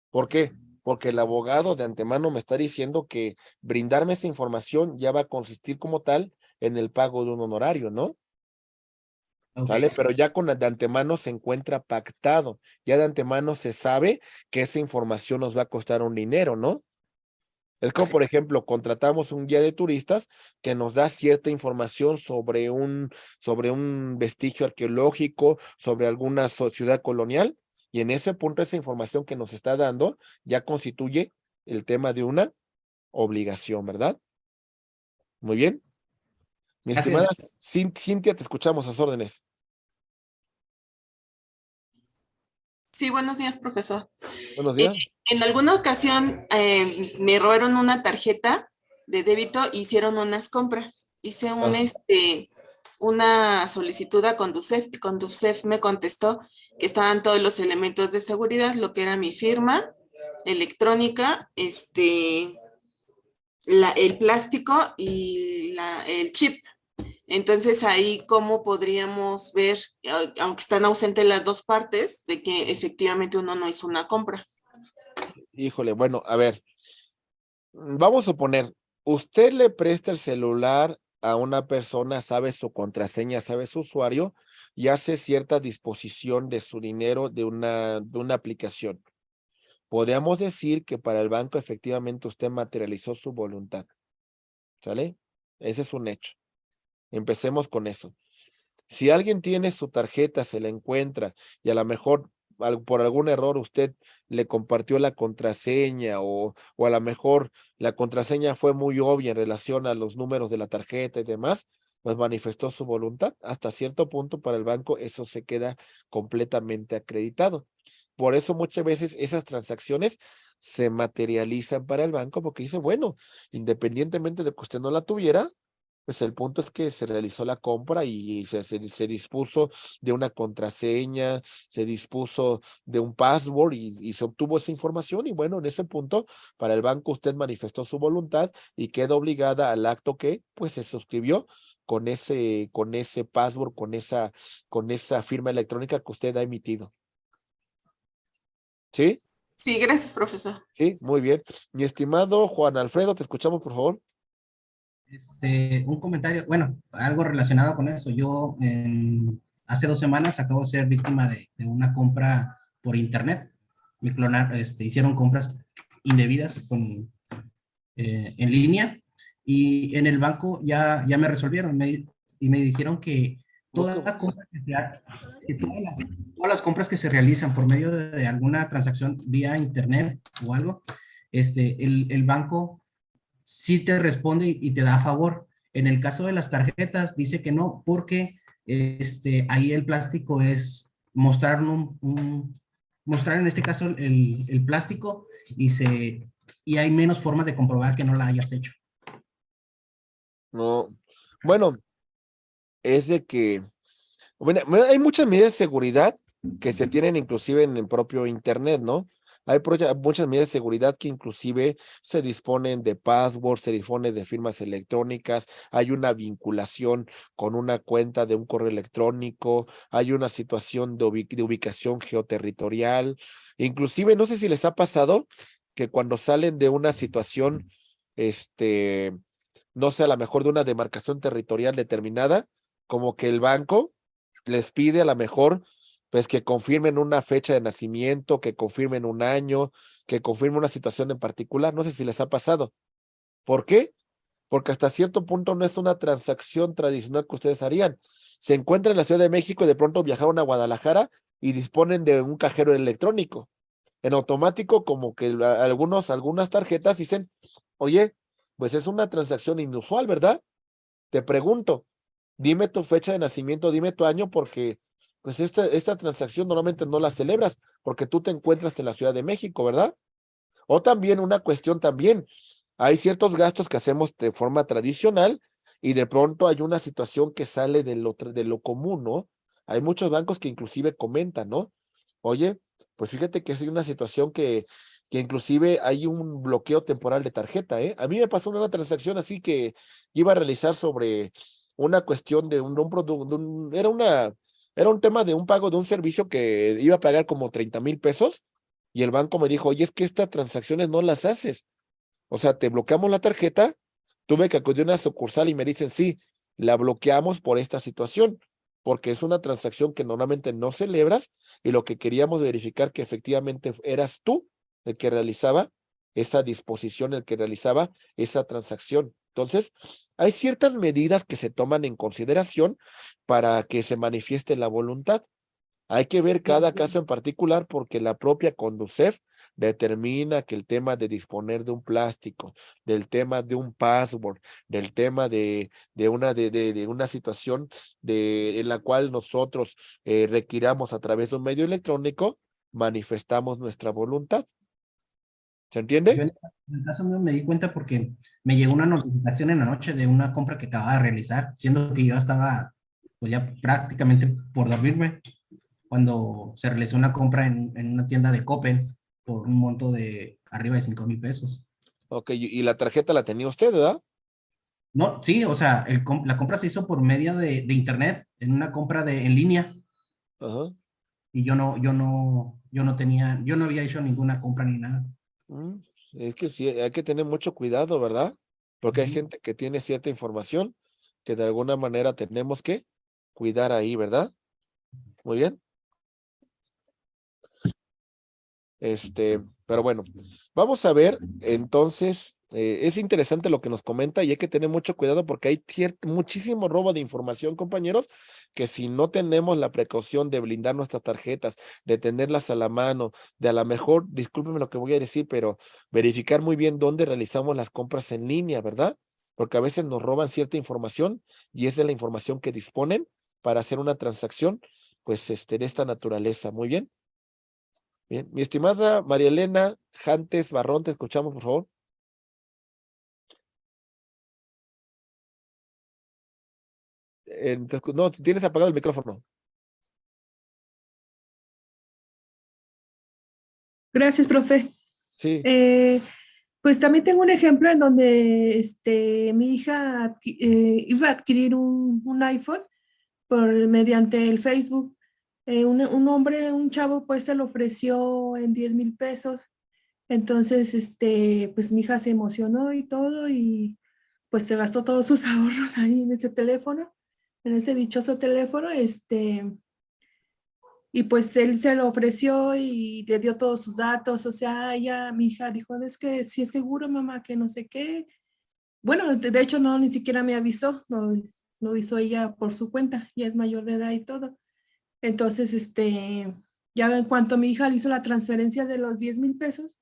¿Por qué? Porque el abogado de antemano me está diciendo que brindarme esa información ya va a consistir como tal en el pago de un honorario, ¿no? Ok. ¿Sale? Pero ya de antemano se encuentra pactado, ya de antemano se sabe que esa información nos va a costar un dinero, ¿no? Es como, por ejemplo, contratamos un guía de turistas que nos da cierta información sobre un vestigio arqueológico, sobre alguna ciudad colonial, y en ese punto esa información que nos está dando ya constituye el tema de una obligación, ¿verdad? Muy bien. Mi Gracias. estimada Cintia, te escuchamos a sus órdenes. Sí, buenos días, profesor. Buenos días. En alguna ocasión me robaron una tarjeta de débito e hicieron unas compras. Hice una solicitud a Conducef y Conducef me contestó que estaban todos los elementos de seguridad, lo que era mi firma electrónica, el plástico y el chip. Entonces ahí cómo podríamos ver, aunque están ausentes las dos partes, de que efectivamente uno no hizo una compra. Híjole, bueno, a ver, vamos a suponer, usted le presta el celular a una persona, sabe su contraseña, sabe su usuario y hace cierta disposición de su dinero de una aplicación. Podríamos decir que para el banco efectivamente usted materializó su voluntad, ¿sale? Ese es un hecho. Empecemos con eso. Si alguien tiene su tarjeta, se la encuentra y a lo mejor por algún error usted le compartió la contraseña o a lo mejor la contraseña fue muy obvia en relación a los números de la tarjeta y demás, pues manifestó su voluntad. Hasta cierto punto para el banco eso se queda completamente acreditado. Por eso muchas veces esas transacciones se materializan para el banco porque dice, bueno, independientemente de que usted no la tuviera, pues el punto es que se realizó la compra y se dispuso de una contraseña, se dispuso de un password y se obtuvo esa información y bueno, en ese punto para el banco usted manifestó su voluntad y queda obligada al acto que pues se suscribió con ese password, con esa firma electrónica que usted ha emitido. ¿Sí? Sí, gracias, profesor. Sí, muy bien. Mi estimado Juan Alfredo, te escuchamos, por favor. Un comentario, bueno, algo relacionado con eso. Yo hace 2 semanas acabo de ser víctima de una compra por internet. Hicieron compras indebidas en línea y en el banco ya me resolvieron y me dijeron que todas las compras que se realizan por medio de alguna transacción vía internet o algo, el banco sí te responde y te da a favor. En el caso de las tarjetas dice que no, porque ahí el plástico es mostrar mostrar en este caso el plástico y hay menos formas de comprobar que no la hayas hecho. No, bueno, es de que, bueno, hay muchas medidas de seguridad que se tienen inclusive en el propio internet, ¿no? Hay muchas medidas de seguridad que inclusive se disponen de passwords, se disponen de firmas electrónicas, hay una vinculación con una cuenta de un correo electrónico, hay una situación de ubicación geoterritorial, inclusive no sé si les ha pasado que cuando salen de una situación, no sé, a lo mejor de una demarcación territorial determinada, como que el banco les pide a lo mejor pues que confirmen una fecha de nacimiento, que confirmen un año, que confirmen una situación en particular. No sé si les ha pasado. ¿Por qué? Porque hasta cierto punto no es una transacción tradicional que ustedes harían. Se encuentran en la Ciudad de México y de pronto viajaron a Guadalajara y disponen de un cajero electrónico. En automático, como que algunas tarjetas dicen, oye, pues es una transacción inusual, ¿verdad? Te pregunto, dime tu fecha de nacimiento, dime tu año, porque pues esta transacción normalmente no la celebras, porque tú te encuentras en la Ciudad de México, ¿verdad? O también una cuestión también, hay ciertos gastos que hacemos de forma tradicional y de pronto hay una situación que sale de lo común, ¿no? Hay muchos bancos que inclusive comentan, ¿no? Oye, pues fíjate que es una situación que inclusive hay un bloqueo temporal de tarjeta, ¿eh? A mí me pasó una transacción así que iba a realizar sobre una cuestión de un producto, era un tema de un pago de un servicio que iba a pagar como 30,000 pesos y el banco me dijo, oye, es que estas transacciones no las haces. O sea, te bloqueamos la tarjeta, tuve que acudir a una sucursal y me dicen, sí, la bloqueamos por esta situación, porque es una transacción que normalmente no celebras y lo que queríamos verificar que efectivamente eras tú el que realizaba esa disposición, el que realizaba esa transacción. Entonces, hay ciertas medidas que se toman en consideración para que se manifieste la voluntad. Hay que ver cada caso en particular porque la propia Conducef determina que el tema de disponer de un plástico, del tema de un password, del tema de una situación en la cual nosotros requiramos a través de un medio electrónico, manifestamos nuestra voluntad. ¿Se Yo entiende? en el caso mío me di cuenta porque me llegó una notificación en la noche de una compra que acababa de realizar, siendo que yo estaba pues ya prácticamente por dormirme, cuando se realizó una compra en una tienda de Coppel por un monto de arriba de 5,000 pesos. Ok, y la tarjeta la tenía usted, ¿verdad? No, sí, o sea, la compra se hizo por medio de internet, en una compra en línea, Ajá. y yo no había hecho ninguna compra ni nada. Es que sí, hay que tener mucho cuidado, ¿verdad? Porque hay Ujú. gente que tiene cierta información que de alguna manera tenemos que cuidar ahí, ¿verdad? Muy bien. Pero bueno, vamos a ver, entonces, es interesante lo que nos comenta y hay que tener mucho cuidado porque hay muchísimo robo de información, compañeros, que si no tenemos la precaución de blindar nuestras tarjetas, de tenerlas a la mano, de a lo mejor, discúlpenme lo que voy a decir, pero verificar muy bien dónde realizamos las compras en línea, ¿verdad? Porque a veces nos roban cierta información y esa es la información que disponen para hacer una transacción, pues, de esta naturaleza. Muy bien. Bien, mi estimada María Elena Jantes Barrón, te escuchamos, por favor. No, tienes apagado el micrófono. Gracias, profe. Sí, Pues también tengo un ejemplo en donde mi hija iba a adquirir un iPhone mediante el Facebook. Un hombre, un chavo, pues se lo ofreció en 10,000 pesos. Entonces, pues mi hija se emocionó y todo y pues se gastó todos sus ahorros ahí en ese teléfono, en ese dichoso teléfono, y pues él se lo ofreció y le dio todos sus datos. O sea, mi hija dijo, es que sí es seguro, mamá, que no sé qué. Bueno, de hecho no, ni siquiera me avisó, lo hizo ella por su cuenta, ya es mayor de edad y todo. Entonces, ya en cuanto mi hija le hizo la transferencia de los 10,000 pesos,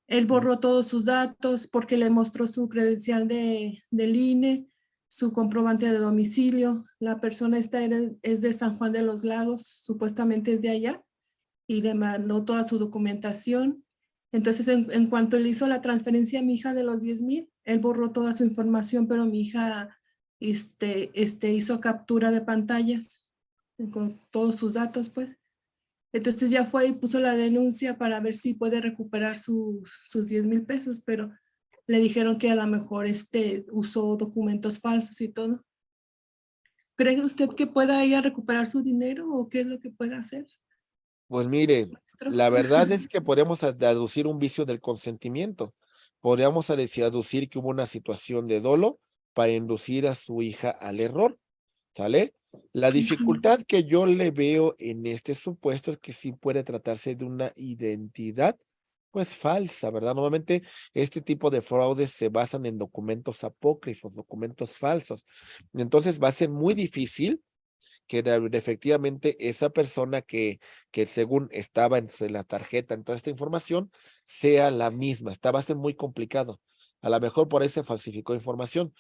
Él borró todos sus datos porque le mostró su credencial del INE, su comprobante de domicilio. La persona esta es de San Juan de los Lagos, supuestamente es de allá, y le mandó toda su documentación. Entonces, en cuanto le hizo la transferencia a mi hija de los 10,000, él borró toda su información, pero mi hija hizo captura de pantallas con todos sus datos, pues. Entonces ya fue y puso la denuncia para ver si puede recuperar sus 10,000 pesos, pero le dijeron que a lo mejor usó documentos falsos y todo. ¿Cree usted que pueda ir a recuperar su dinero o qué es lo que puede hacer? Pues mire, Maestro. la verdad es que podríamos deducir un vicio del consentimiento. Podríamos deducir que hubo una situación de dolo para inducir a su hija al error, ¿sale? La dificultad que yo le veo en este supuesto es que sí puede tratarse de una identidad, pues falsa, ¿verdad? Normalmente este tipo de fraudes se basan en documentos apócrifos, documentos falsos. Entonces va a ser muy difícil que efectivamente esa persona que según estaba en la tarjeta, en toda esta información, sea la misma. Va a ser muy complicado. A lo mejor por ahí se falsificó información.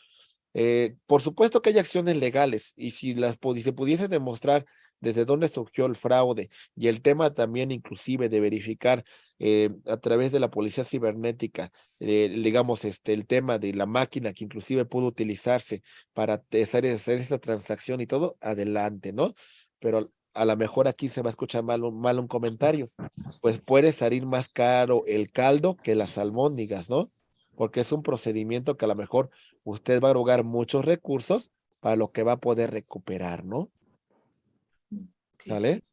Por supuesto que hay acciones legales y si se pudiese demostrar desde dónde surgió el fraude y el tema también inclusive de verificar a través de la policía cibernética, digamos, el tema de la máquina que inclusive pudo utilizarse para hacer esa transacción y todo, adelante, ¿no? Pero a lo mejor aquí se va a escuchar mal un comentario, pues puede salir más caro el caldo que las albóndigas, ¿no? Porque es un procedimiento que a lo mejor usted va a erogar muchos recursos para lo que va a poder recuperar, ¿no? ¿Vale?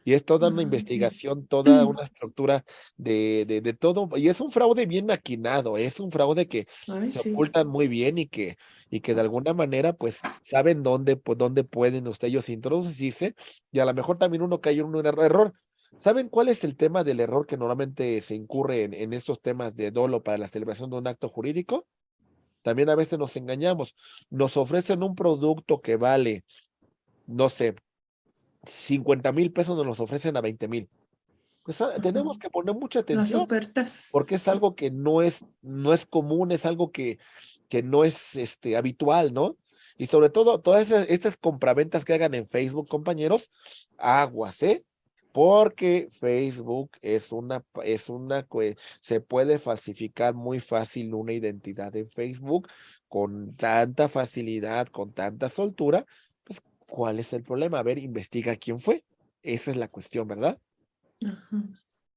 Y es toda una investigación, toda una estructura de todo, y es un fraude bien maquinado, es un fraude que se ocultan muy bien y que de alguna manera pues saben dónde pueden ellos introducirse y a lo mejor también uno cae en un error. ¿Saben cuál es el tema del error que normalmente se incurre en estos temas de dolo para la celebración de un acto jurídico? También a veces nos engañamos. Nos ofrecen un producto que vale, no sé, 50,000 pesos, nos los ofrecen a 20,000. Pues tenemos que poner mucha Las atención ofertas. porque es algo que no es común, es algo que no es habitual, ¿no? Y sobre todo, todas estas compraventas que hagan en Facebook, compañeros, aguas, ¿eh? Porque Facebook se puede falsificar muy fácil una identidad en Facebook con tanta facilidad, con tanta soltura, pues, ¿cuál es el problema? A ver, investiga quién fue. Esa es la cuestión, ¿verdad? Ajá.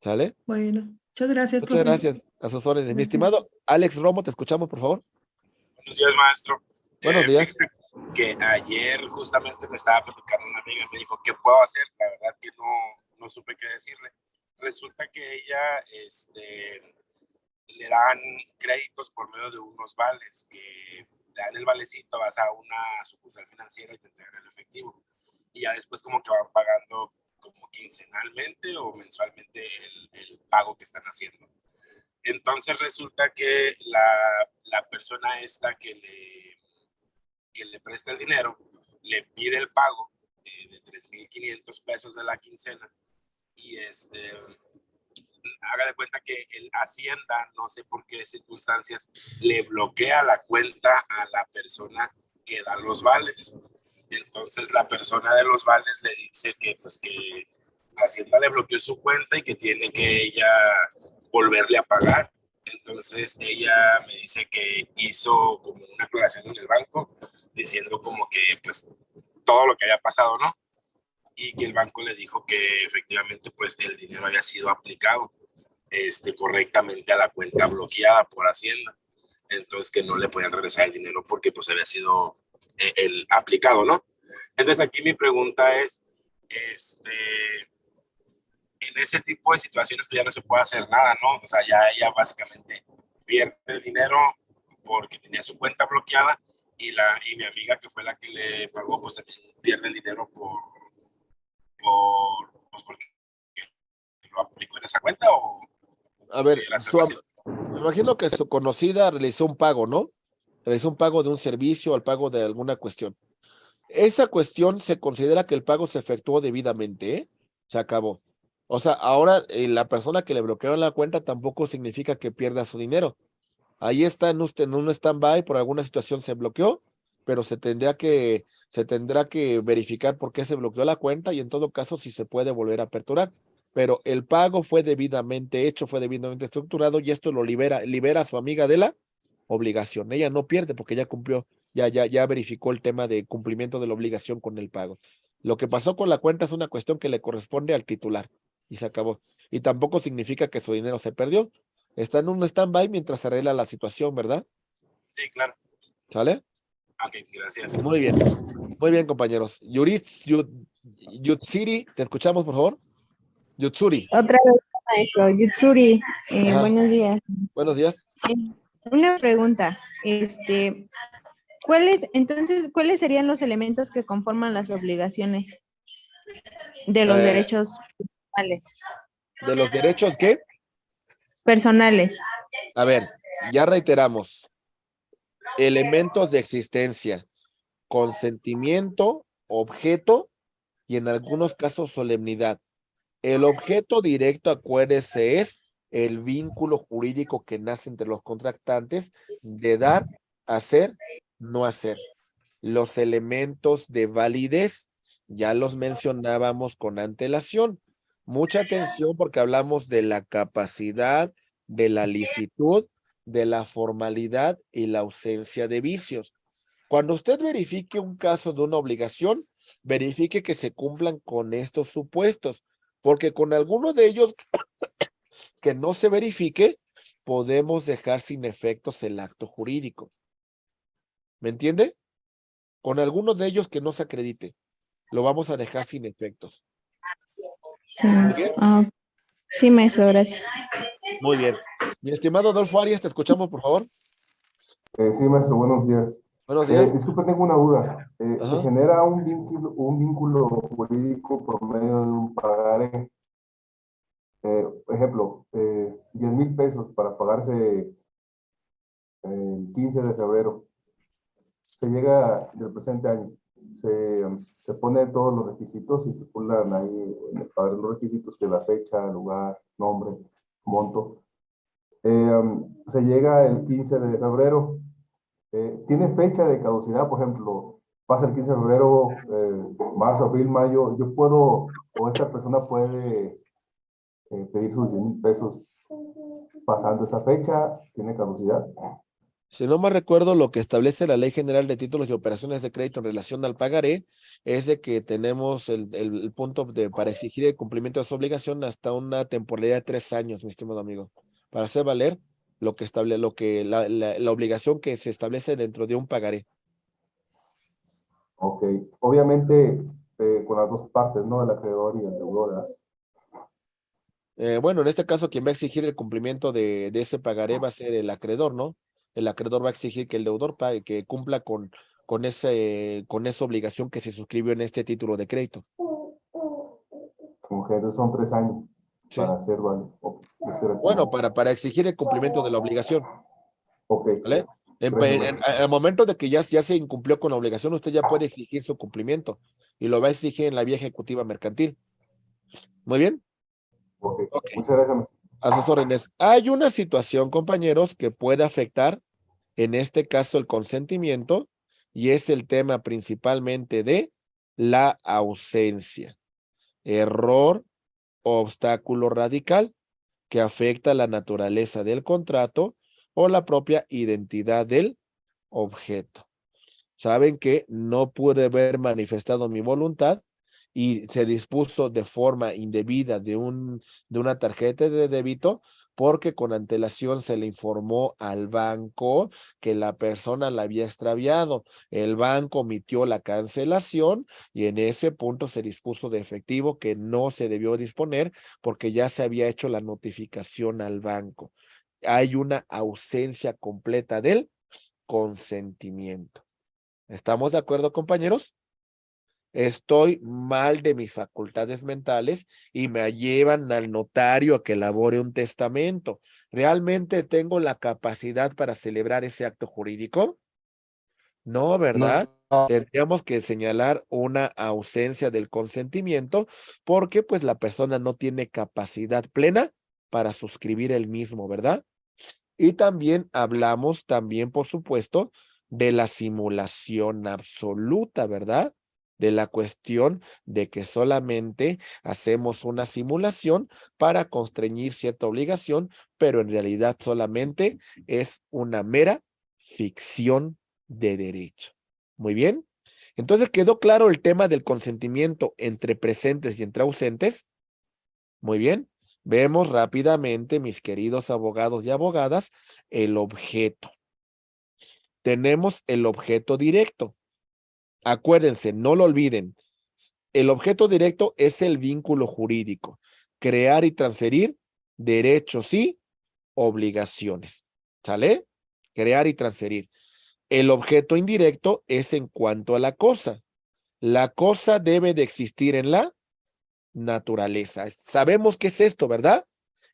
¿Sale? Bueno, muchas gracias, Muchas profe. gracias. A sus órdenes. Mi Gracias. estimado Alex Romo, te escuchamos, por favor. Buenos días, maestro. Buenos días. Fíjate que ayer justamente me estaba platicando una amiga, me dijo, ¿qué puedo hacer? La verdad que no supe qué decirle. Resulta que ella le dan créditos por medio de unos vales, que te dan el valecito, vas a una sucursal financiera y te entregan el efectivo. Y ya después como que van pagando como quincenalmente o mensualmente el pago que están haciendo. Entonces resulta que la persona esta que le presta el dinero le pide el pago de 3,500 pesos de la quincena y haga de cuenta que el Hacienda, no sé por qué circunstancias, le bloquea la cuenta a la persona que da los vales. Entonces la persona de los vales le dice que pues que Hacienda le bloqueó su cuenta y que tiene que ella volverle a pagar. Entonces ella me dice que hizo como una aclaración en el banco diciendo como que pues todo lo que había pasado, ¿no? Y que el banco le dijo que efectivamente pues el dinero había sido aplicado correctamente a la cuenta bloqueada por Hacienda. Entonces que no le podían regresar el dinero porque pues había sido el aplicado, ¿no? Entonces aquí mi pregunta es, en ese tipo de situaciones pues ya no se puede hacer nada, ¿no? O sea, ya ella básicamente pierde el dinero porque tenía su cuenta bloqueada y mi amiga que fue la que le pagó pues también pierde el dinero pues porque lo aplicó en esa cuenta o A ver, así. me imagino que su conocida realizó un pago, ¿no? Realizó un pago de un servicio al pago de alguna cuestión. Esa cuestión se considera que el pago se efectuó debidamente, ¿eh? Se acabó. O sea, ahora la persona que le bloqueó la cuenta tampoco significa que pierda su dinero. Ahí está en un stand-by, por alguna situación se bloqueó, pero se tendrá que verificar por qué se bloqueó la cuenta y en todo caso si se puede volver a aperturar. Pero el pago fue debidamente hecho, fue debidamente estructurado y esto lo libera a su amiga de la obligación. Ella no pierde porque ya cumplió, ya verificó el tema de cumplimiento de la obligación con el pago. Lo que pasó con la cuenta es una cuestión que le corresponde al titular y se acabó. Y tampoco significa que su dinero se perdió. Está en un stand-by mientras se arregla la situación, ¿verdad? Sí, claro. ¿Sale? Ok, gracias. Muy bien, compañeros. Yutsiri, te escuchamos, por favor. Yutsuri. Otra vez, maestro, Yutsuri, Ajá. buenos días. Buenos días. Una pregunta, ¿cuáles serían los elementos que conforman las obligaciones de los derechos personales? ¿De los derechos qué? Personales. A ver, ya reiteramos. Elementos de existencia, consentimiento, objeto y en algunos casos solemnidad. El objeto directo, acuérdese, es el vínculo jurídico que nace entre los contratantes de dar, hacer, no hacer. Los elementos de validez, ya los mencionábamos con antelación. Mucha atención porque hablamos de la capacidad, de la licitud, de la formalidad y la ausencia de vicios. Cuando usted verifique un caso de una obligación, verifique que se cumplan con estos supuestos, porque con alguno de ellos que no se verifique, podemos dejar sin efectos el acto jurídico. ¿Me entiende? Con alguno de ellos que no se acredite, lo vamos a dejar sin efectos. Sí, Muy bien. Sí, maestro, gracias. Muy bien. Mi estimado Adolfo Arias, te escuchamos, por favor. Sí, maestro, buenos días. Buenos días. Disculpe, tengo una duda. Se Ajá. genera un vínculo jurídico por medio de un pagaré. Ejemplo, 10,000 pesos para pagarse el 15 de febrero. Se llega del presente año. Se pone todos los requisitos y estipulan ahí en el padrón los requisitos, que la fecha, lugar, nombre, monto. Se llega el 15 de febrero. ¿Tiene fecha de caducidad? Por ejemplo, pasa el 15 de febrero, marzo, abril, mayo. Yo puedo, o esta persona puede pedir sus 10,000 pesos pasando esa fecha. ¿Tiene caducidad? Si no me recuerdo, lo que establece la Ley General de Títulos y Operaciones de Crédito en relación al pagaré es de que tenemos el punto para exigir el cumplimiento de su obligación hasta una temporalidad de 3 años, mi estimado amigo, para hacer valer la obligación que se establece dentro de un pagaré. Ok. Obviamente, con las dos partes, ¿no? El acreedor y el deudor, ¿verdad? Bueno, en este caso, quien va a exigir el cumplimiento de ese pagaré va a ser el acreedor, ¿no? El acreedor va a exigir que el deudor pague, que cumpla con esa obligación que se suscribió en este título de crédito. Como que entonces son 3 años Sí. para hacer valer. Bueno, para exigir el cumplimiento de la obligación. Ok. ¿Vale? Al momento de que ya se incumplió con la obligación, usted ya puede exigir su cumplimiento y lo va a exigir en la vía ejecutiva mercantil. Muy bien. Ok. Ok. Muchas gracias. A sus órdenes. Hay una situación, compañeros, que puede afectar, en este caso, el consentimiento, y es el tema principalmente de la ausencia. Error, obstáculo radical, que afecta la naturaleza del contrato o la propia identidad del objeto. Saben que no pude haber manifestado mi voluntad y se dispuso de forma indebida de una tarjeta de débito porque con antelación se le informó al banco que la persona la había extraviado. El banco omitió la cancelación y en ese punto se dispuso de efectivo que no se debió disponer porque ya se había hecho la notificación al banco. Hay una ausencia completa del consentimiento. ¿Estamos de acuerdo, compañeros? Estoy mal de mis facultades mentales y me llevan al notario a que elabore un testamento. ¿Realmente tengo la capacidad para celebrar ese acto jurídico? No, ¿verdad? Tendríamos que señalar una ausencia del consentimiento porque pues la persona no tiene capacidad plena para suscribir el mismo, ¿verdad? Y también hablamos también, por supuesto, de la simulación absoluta, ¿verdad? De la cuestión de que solamente hacemos una simulación para constreñir cierta obligación, pero en realidad solamente es una mera ficción de derecho. Muy bien. Entonces, ¿quedó claro el tema del consentimiento entre presentes y entre ausentes? Muy bien. Vemos rápidamente, mis queridos abogados y abogadas, el objeto. Tenemos el objeto directo. Acuérdense, no lo olviden. El objeto directo es el vínculo jurídico. Crear y transferir derechos y obligaciones. ¿Sale? Crear y transferir. El objeto indirecto es en cuanto a la cosa. La cosa debe de existir en la naturaleza. Sabemos qué es esto, ¿verdad?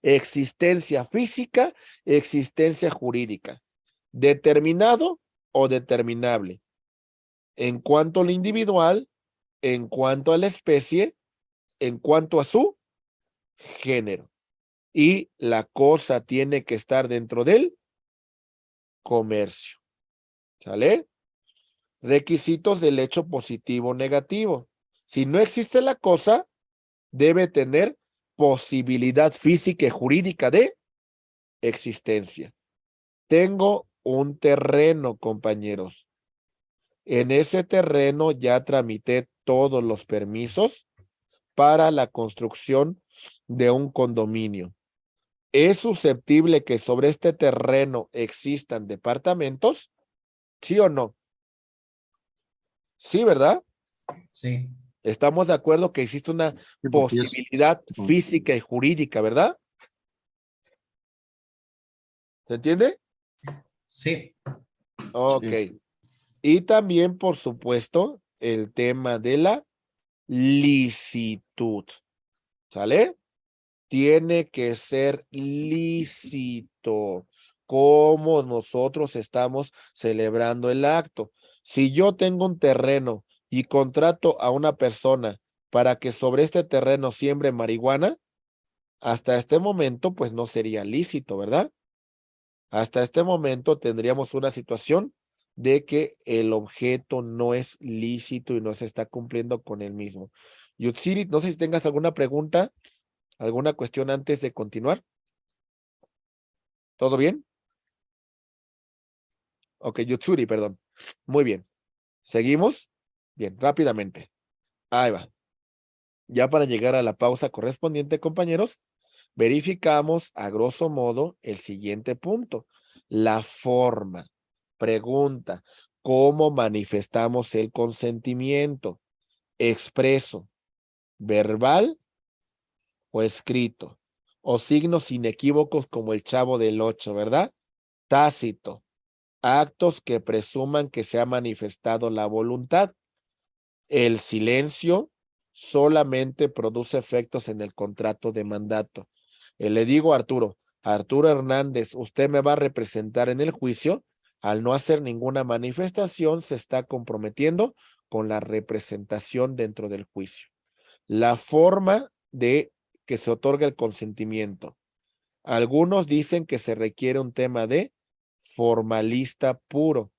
Existencia física, existencia jurídica. Determinado o determinable. En cuanto a lo individual, en cuanto a la especie, en cuanto a su género. Y la cosa tiene que estar dentro del comercio. ¿Sale? Requisitos del hecho positivo o negativo. Si no existe la cosa, debe tener posibilidad física y jurídica de existencia. Tengo un terreno, compañeros. En ese terreno ya tramité todos los permisos para la construcción de un condominio. ¿Es susceptible que sobre este terreno existan departamentos? ¿Sí o no? Sí, ¿verdad? Sí. Estamos de acuerdo que existe una posibilidad física y jurídica, ¿verdad? ¿Se entiende? Sí. Ok. Y también, por supuesto, el tema de la licitud. ¿Sale? Tiene que ser lícito, como nosotros estamos celebrando el acto. Si yo tengo un terreno y contrato a una persona para que sobre este terreno siembre marihuana, hasta este momento, pues no sería lícito, ¿verdad? Hasta este momento tendríamos una situación de que el objeto no es lícito y no se está cumpliendo con el mismo. Yutsiri, no sé si tengas alguna pregunta, alguna cuestión antes de continuar. ¿Todo bien? Ok, Yutsuri, perdón. Muy bien. ¿Seguimos? Bien, rápidamente. Ahí va. Ya para llegar a la pausa correspondiente, compañeros, verificamos a grosso modo el siguiente punto. La forma. Pregunta, ¿cómo manifestamos el consentimiento? ¿Expreso, verbal o escrito? O signos inequívocos como el Chavo del 8, ¿verdad? Tácito. Actos que presuman que se ha manifestado la voluntad. El silencio solamente produce efectos en el contrato de mandato. Le digo a Arturo Hernández, usted me va a representar en el juicio. Al no hacer ninguna manifestación, se está comprometiendo con la representación dentro del juicio. La forma de que se otorga el consentimiento. Algunos dicen que se requiere un tema de formalista puro.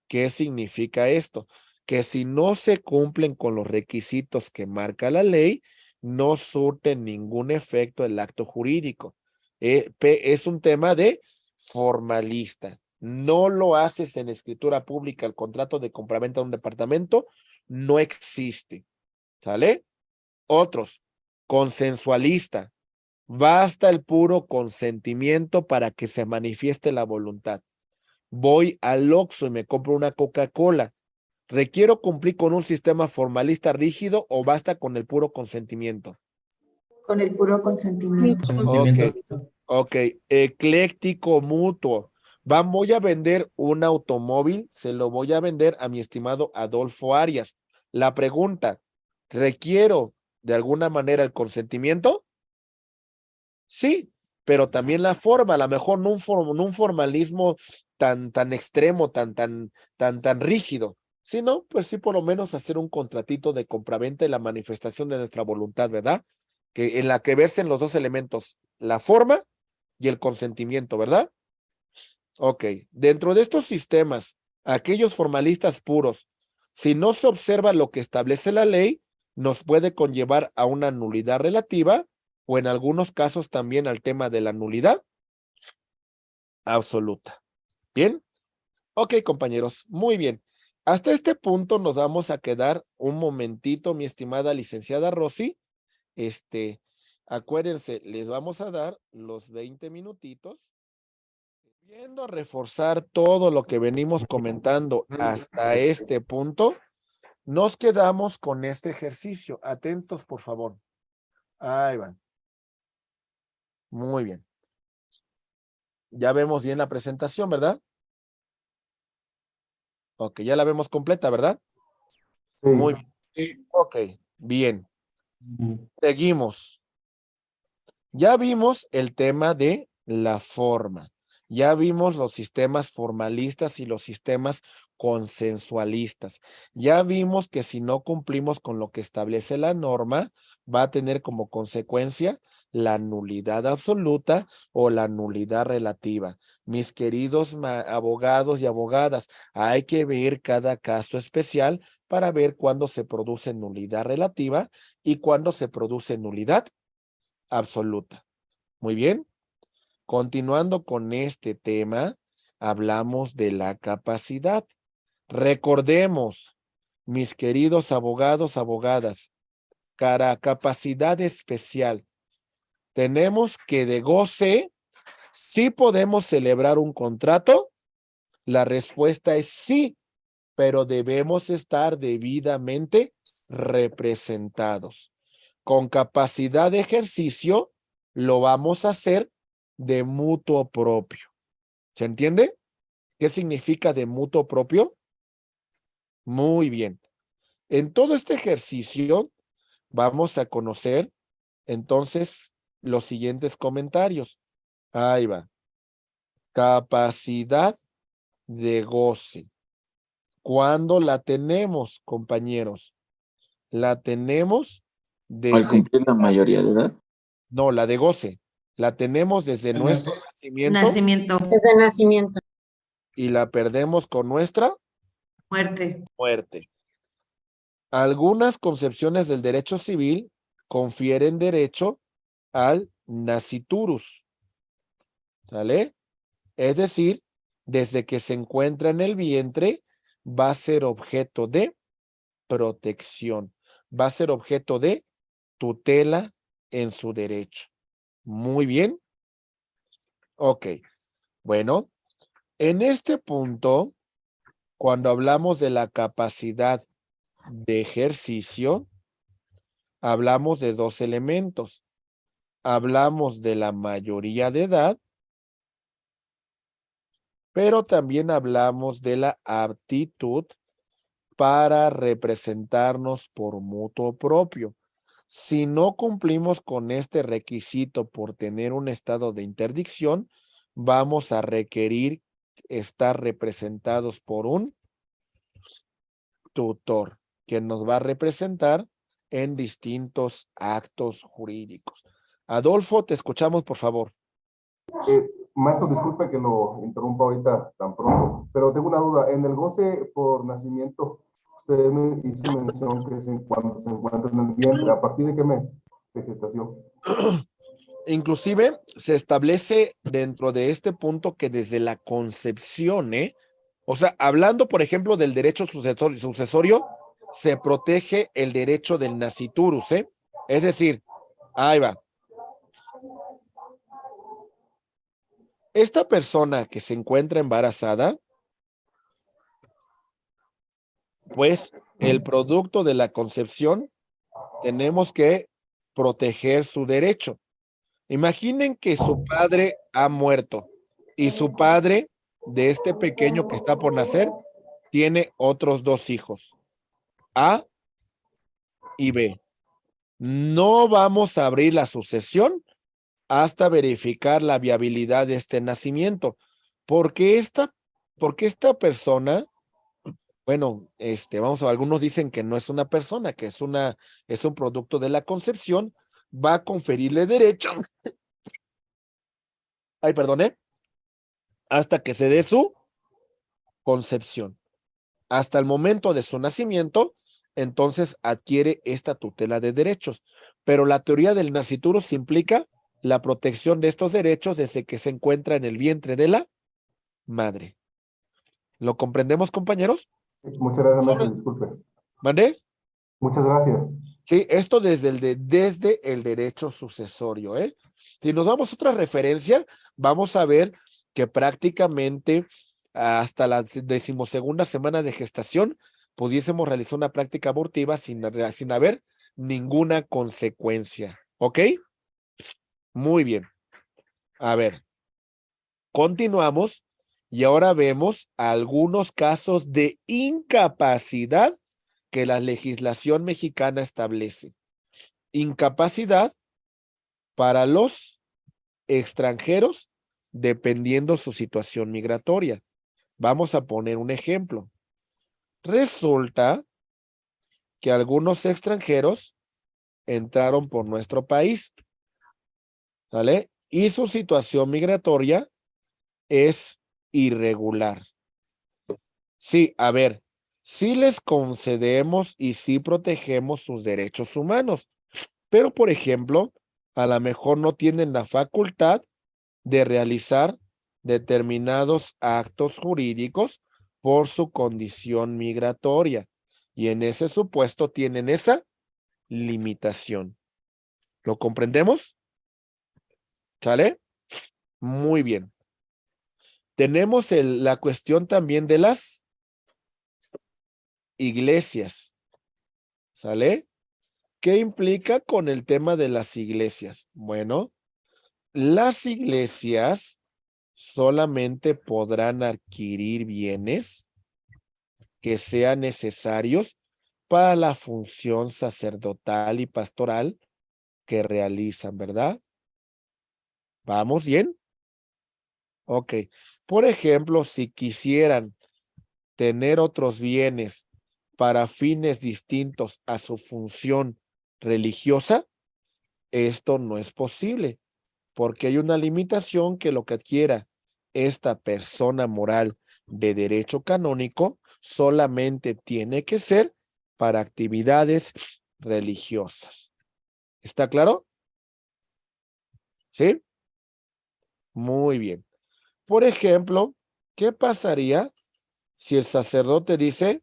¿Qué significa esto? Que si no se cumplen con los requisitos que marca la ley, no surte ningún efecto el acto jurídico. Es un tema de formalista. No lo haces en escritura pública, el contrato de compraventa de un departamento no existe. ¿Sale? Otros, consensualista. Basta el puro consentimiento para que se manifieste la voluntad. Voy al Oxxo y me compro una Coca-Cola. ¿Requiero cumplir con un sistema formalista rígido o basta con el puro consentimiento? Con el puro consentimiento. Ok. Ecléctico mutuo. Voy a vender un automóvil, se lo voy a vender a mi estimado Adolfo Arias. La pregunta, ¿requiero de alguna manera el consentimiento? Sí, pero también la forma, a lo mejor no un formalismo tan extremo, tan rígido, Si no, pues sí, por lo menos hacer un contratito de compraventa y la manifestación de nuestra voluntad, ¿verdad? Que en la que versen los dos elementos, la forma y el consentimiento, ¿verdad? Ok, dentro de estos sistemas, aquellos formalistas puros, si no se observa lo que establece la ley, nos puede conllevar a una nulidad relativa o en algunos casos también al tema de la nulidad absoluta. ¿Bien? Ok, compañeros, muy bien. Hasta este punto nos vamos a quedar un momentito, mi estimada licenciada Rosy. Acuérdense, les vamos a dar los 20 minutitos. Viendo a reforzar todo lo que venimos comentando hasta este punto, nos quedamos con este ejercicio. Atentos, por favor. Ahí van. Muy bien. Ya vemos bien la presentación, ¿verdad? Ok, ya la vemos completa, ¿verdad? Sí. Muy bien. Ok, bien. Seguimos. Ya vimos el tema de la forma. Ya vimos los sistemas formalistas y los sistemas consensualistas. Ya vimos que si no cumplimos con lo que establece la norma, va a tener como consecuencia la nulidad absoluta o la nulidad relativa. Mis queridos abogados y abogadas, hay que ver cada caso especial para ver cuándo se produce nulidad relativa y cuándo se produce nulidad absoluta. Muy bien. Continuando con este tema, hablamos de la capacidad. Recordemos, mis queridos abogados, abogadas, capacidad especial. Tenemos que de goce, ¿sí podemos celebrar un contrato? La respuesta es sí, pero debemos estar debidamente representados. Con capacidad de ejercicio, lo vamos a hacer de mutuo propio. ¿Se entiende? ¿Qué significa de mutuo propio? Muy bien. En todo este ejercicio vamos a conocer entonces los siguientes comentarios. Ahí va. Capacidad de goce. ¿Cuándo la tenemos, compañeros? La tenemos desde... Al cumplir la mayoría de edad. No, la de goce. La tenemos desde nuestro nacimiento. Nacimiento. Desde nacimiento. Y la perdemos con nuestra Muerte. muerte. Algunas concepciones del derecho civil confieren derecho al nasciturus. ¿Sale? Es decir, desde que se encuentra en el vientre, va a ser objeto de protección. Va a ser objeto de tutela en su derecho. Muy bien. Ok. Bueno, en este punto, cuando hablamos de la capacidad de ejercicio, hablamos de dos elementos. Hablamos de la mayoría de edad, pero también hablamos de la aptitud para representarnos por mutuo propio. Si no cumplimos con este requisito por tener un estado de interdicción, vamos a requerir estar representados por un tutor que nos va a representar en distintos actos jurídicos. Adolfo, te escuchamos, por favor. Maestro, disculpe que lo interrumpa ahorita tan pronto, pero tengo una duda. En el goce por nacimiento, usted me hizo mención que es cuando se encuentra en el vientre. ¿A partir de qué mes de gestación? Inclusive se establece dentro de este punto que desde la concepción, o sea, hablando, por ejemplo, del derecho sucesorio, se protege el derecho del nasciturus, es decir, ahí va. Esta persona que se encuentra embarazada, pues el producto de la concepción, tenemos que proteger su derecho. Imaginen que su padre ha muerto y su padre de este pequeño que está por nacer tiene otros dos hijos, A y B. No vamos a abrir la sucesión hasta verificar la viabilidad de este nacimiento, porque esta persona Bueno, vamos a ver, algunos dicen que no es una persona, que es un producto de la concepción, va a conferirle derechos. Ay, perdone, hasta que se dé su concepción. Hasta el momento de su nacimiento, entonces adquiere esta tutela de derechos. Pero la teoría del nasciturus implica la protección de estos derechos desde que se encuentra en el vientre de la madre. ¿Lo comprendemos, compañeros? Muchas gracias, maestro, disculpe. ¿Mandé? Muchas gracias. Sí, esto desde el derecho sucesorio, ¿eh? Si nos damos otra referencia, vamos a ver que prácticamente hasta la 12ª semana de gestación pudiésemos realizar una práctica abortiva sin haber ninguna consecuencia, ¿ok? Muy bien. A ver, continuamos y ahora vemos algunos casos de incapacidad que la legislación mexicana establece. Incapacidad para los extranjeros dependiendo su situación migratoria. Vamos a poner un ejemplo. Resulta que algunos extranjeros entraron por nuestro país, ¿vale? Y su situación migratoria es irregular. Sí, a ver, sí les concedemos y sí protegemos sus derechos humanos, pero por ejemplo, a lo mejor no tienen la facultad de realizar determinados actos jurídicos por su condición migratoria. Y en ese supuesto tienen esa limitación. ¿Lo comprendemos? ¿Sale? Muy bien. Tenemos la cuestión también de las iglesias. ¿Sale? ¿Qué implica con el tema de las iglesias? Bueno, las iglesias solamente podrán adquirir bienes que sean necesarios para la función sacerdotal y pastoral que realizan, ¿verdad? ¿Vamos bien? Ok. Por ejemplo, si quisieran tener otros bienes para fines distintos a su función religiosa, esto no es posible, porque hay una limitación que lo que adquiera esta persona moral de derecho canónico solamente tiene que ser para actividades religiosas. ¿Está claro? ¿Sí? Muy bien. Por ejemplo, ¿qué pasaría si el sacerdote dice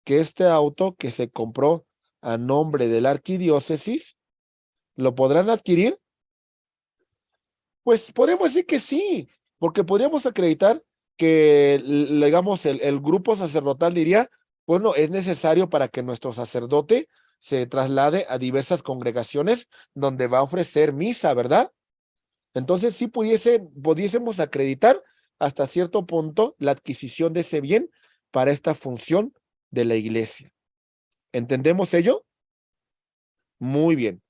que este auto que se compró a nombre de la arquidiócesis, lo podrán adquirir? Pues podemos decir que sí, porque podríamos acreditar que, digamos, el grupo sacerdotal diría, bueno, es necesario para que nuestro sacerdote se traslade a diversas congregaciones donde va a ofrecer misa, ¿verdad? Entonces sí pudiésemos acreditar hasta cierto punto la adquisición de ese bien para esta función de la iglesia. ¿Entendemos ello? Muy bien.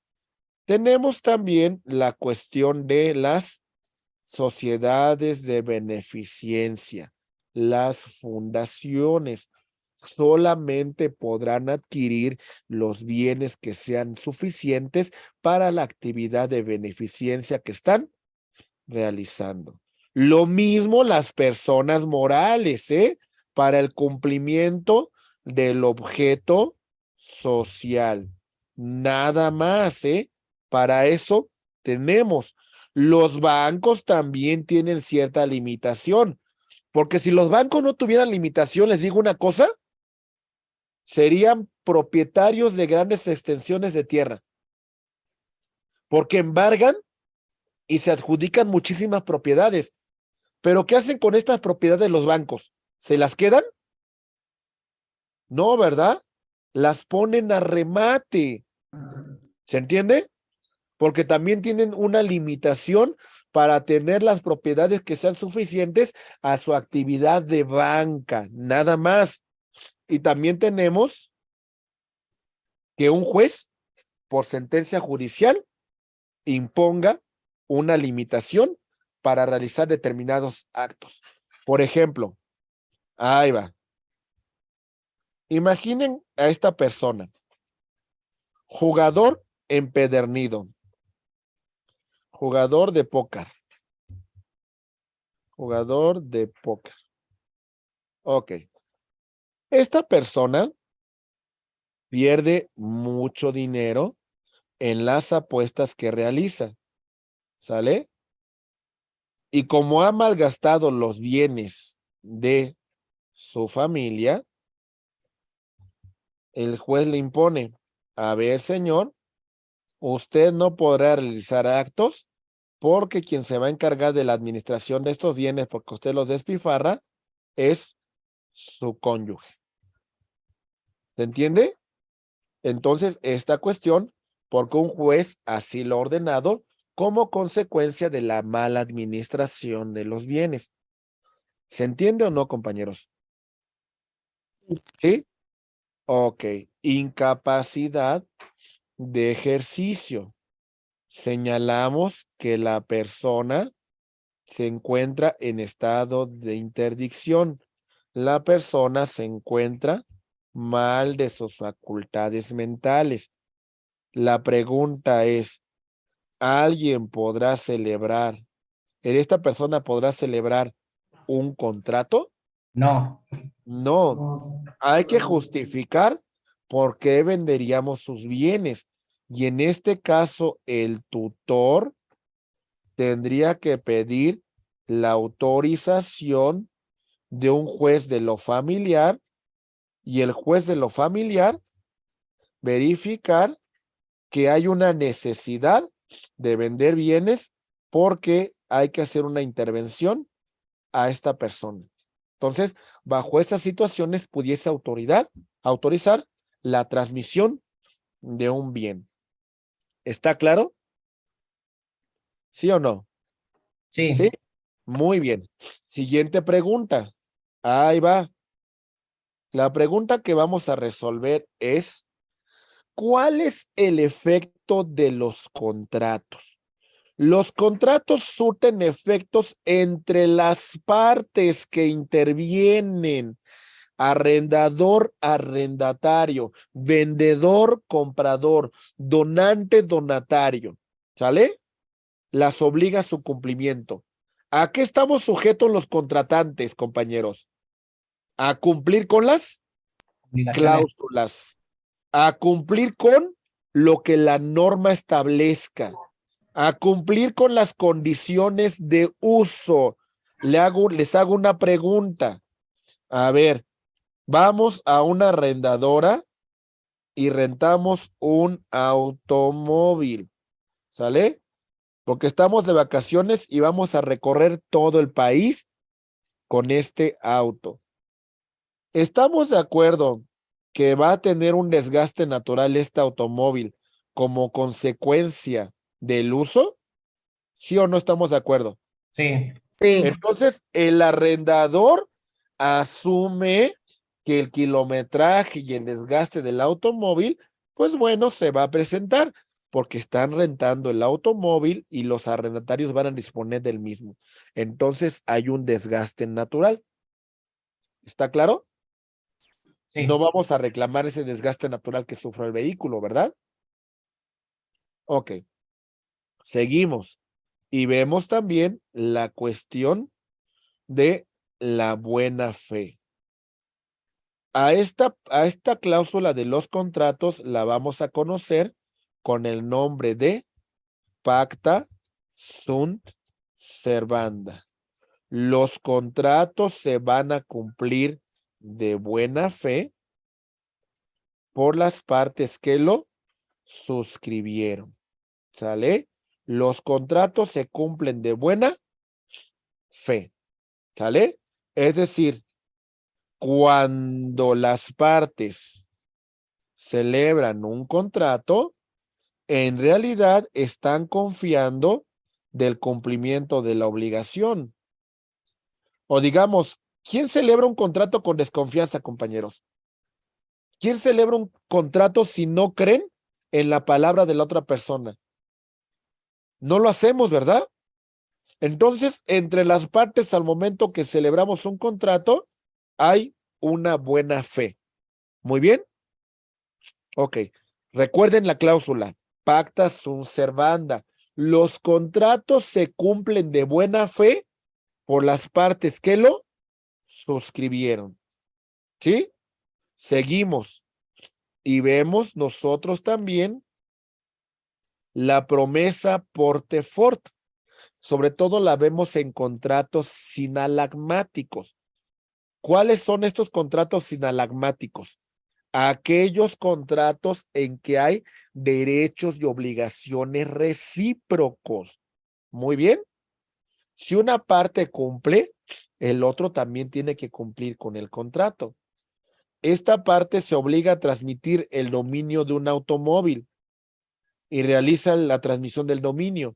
Tenemos también la cuestión de las sociedades de beneficencia, las fundaciones. Solamente podrán adquirir los bienes que sean suficientes para la actividad de beneficencia que están realizando. Lo mismo las personas morales, para el cumplimiento del objeto social. Nada más, para eso tenemos. Los bancos también tienen cierta limitación, porque si los bancos no tuvieran limitación, les digo una cosa, serían propietarios de grandes extensiones de tierra, porque embargan y se adjudican muchísimas propiedades. Pero ¿qué hacen con estas propiedades los bancos? ¿Se las quedan? No, ¿verdad? Las ponen a remate. ¿Se entiende? Porque también tienen una limitación para tener las propiedades que sean suficientes a su actividad de banca, nada más. Y también tenemos que un juez, por sentencia judicial, imponga una limitación para realizar determinados actos. Por ejemplo, ahí va. Imaginen a esta persona, jugador empedernido, jugador de póker. Jugador de póker. Ok. Esta persona pierde mucho dinero en las apuestas que realiza. ¿Sale? Y como ha malgastado los bienes de su familia, el juez le impone, a ver, señor, usted no podrá realizar actos porque quien se va a encargar de la administración de estos bienes porque usted los despilfarra es su cónyuge. ¿Se entiende? Entonces, esta cuestión, porque un juez así lo ha ordenado como consecuencia de la mala administración de los bienes. ¿Se entiende o no, compañeros? ¿Sí? Ok. Incapacidad de ejercicio. Señalamos que la persona se encuentra en estado de interdicción. La persona se encuentra mal de sus facultades mentales. La pregunta es, ¿alguien podrá celebrar, esta persona podrá celebrar un contrato? No. No, hay que justificar por qué venderíamos sus bienes. Y en este caso, el tutor tendría que pedir la autorización de un juez de lo familiar y el juez de lo familiar verificar que hay una necesidad de vender bienes porque hay que hacer una intervención a esta persona. Entonces, bajo estas situaciones pudiese autorizar la transmisión de un bien. ¿Está claro? ¿Sí o no? Sí. ¿Sí? Muy bien. Siguiente pregunta. Ahí va. La pregunta que vamos a resolver es, ¿cuál es el efecto de los contratos? Los contratos surten efectos entre las partes que intervienen, arrendador, arrendatario, vendedor, comprador, donante, donatario, ¿sale? Las obliga a su cumplimiento. ¿A qué estamos sujetos los contratantes, compañeros? A cumplir con las cláusulas, a cumplir con lo que la norma establezca, a cumplir con las condiciones de uso. Les hago una pregunta. A ver, vamos a una arrendadora y rentamos un automóvil, ¿sale? Porque estamos de vacaciones y vamos a recorrer todo el país con este auto. ¿Estamos de acuerdo que va a tener un desgaste natural este automóvil como consecuencia del uso? ¿Sí o no estamos de acuerdo? Sí. Entonces, el arrendador asume que el kilometraje y el desgaste del automóvil, pues bueno, se va a presentar porque están rentando el automóvil y los arrendatarios van a disponer del mismo. Entonces, hay un desgaste natural. ¿Está claro? Sí. No vamos a reclamar ese desgaste natural que sufre el vehículo, ¿verdad? Ok. Seguimos. Y vemos también la cuestión de la buena fe. A esta cláusula de los contratos la vamos a conocer con el nombre de pacta sunt servanda. Los contratos se van a cumplir de buena fe por las partes que lo suscribieron. ¿Sale? Los contratos se cumplen de buena fe. ¿Sale? Es decir, cuando las partes celebran un contrato, en realidad están confiando del cumplimiento de la obligación. O digamos, ¿quién celebra un contrato con desconfianza, compañeros? ¿Quién celebra un contrato si no creen en la palabra de la otra persona? No lo hacemos, ¿verdad? Entonces, entre las partes al momento que celebramos un contrato, hay una buena fe. Muy bien. Ok. Recuerden la cláusula. Pacta sunt servanda. Los contratos se cumplen de buena fe por las partes que lo suscribieron. ¿Sí? Seguimos. Y vemos nosotros también la promesa porte fort. Sobre todo la vemos en contratos sinalagmáticos. ¿Cuáles son estos contratos sinalagmáticos? Aquellos contratos en que hay derechos y obligaciones recíprocos. Muy bien. Si una parte cumple, el otro también tiene que cumplir con el contrato. Esta parte se obliga a transmitir el dominio de un automóvil y realiza la transmisión del dominio.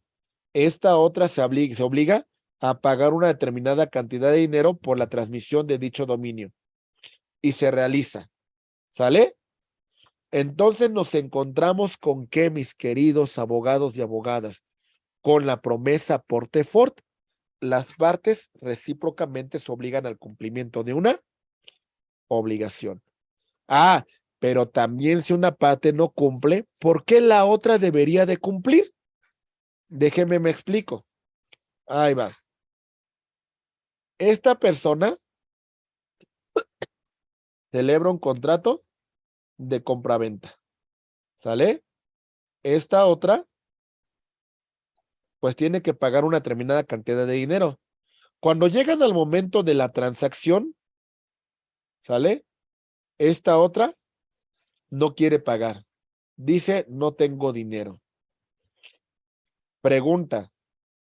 Esta otra se obliga a pagar una determinada cantidad de dinero por la transmisión de dicho dominio. Y se realiza. ¿Sale? Entonces nos encontramos con que, mis queridos abogados y abogadas, con la promesa porte fort, las partes recíprocamente se obligan al cumplimiento de una obligación. Ah, pero también si una parte no cumple, ¿por qué la otra debería de cumplir? Déjenme me explico. Ahí va. Esta persona celebra un contrato de compraventa. ¿Sale? Esta otra, pues tiene que pagar una determinada cantidad de dinero. Cuando llegan al momento de la transacción, ¿sale? Esta otra no quiere pagar. Dice, no tengo dinero. Pregunta,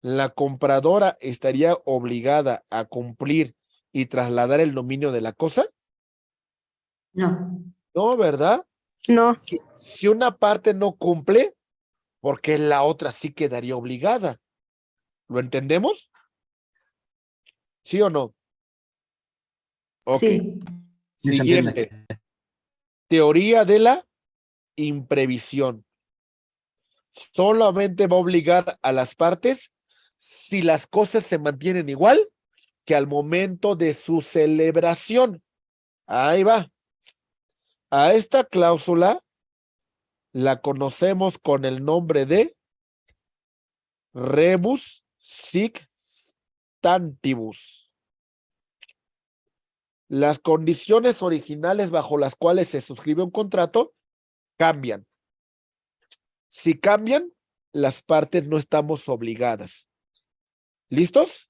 ¿la compradora estaría obligada a cumplir y trasladar el dominio de la cosa? No. No, ¿verdad? No. Si una parte no cumple, ¿por qué la otra sí quedaría obligada? ¿Lo entendemos? ¿Sí o no? Ok. Sí. Sí, se entiende. Siguiente. Teoría de la imprevisión. Solamente va a obligar a las partes si las cosas se mantienen igual que al momento de su celebración. Ahí va. A esta cláusula la conocemos con el nombre de rebus sic stantibus. Las condiciones originales bajo las cuales se suscribe un contrato cambian. Si cambian, las partes no estamos obligadas. ¿Listos?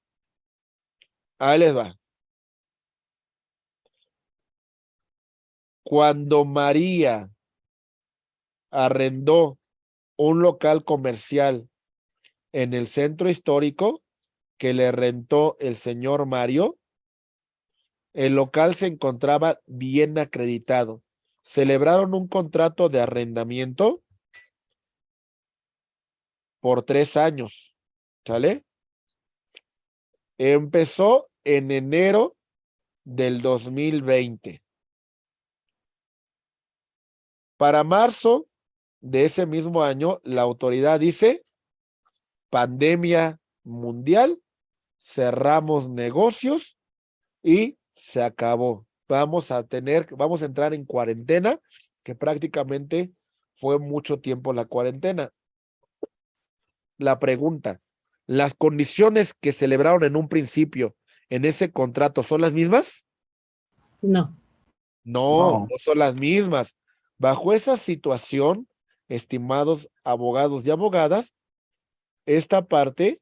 Ahí les va. Cuando María arrendó un local comercial en el centro histórico que le rentó el señor Mario, el local se encontraba bien acreditado. Celebraron un contrato de arrendamiento por 3 años. ¿Sale? Empezó en enero del 2020. Para marzo de ese mismo año, la autoridad dice, pandemia mundial, cerramos negocios y se acabó. Vamos a entrar en cuarentena, que prácticamente fue mucho tiempo la cuarentena. La pregunta, ¿las condiciones que celebraron en un principio en ese contrato son las mismas? No. No, no son las mismas. Bajo esa situación, estimados abogados y abogadas, esta parte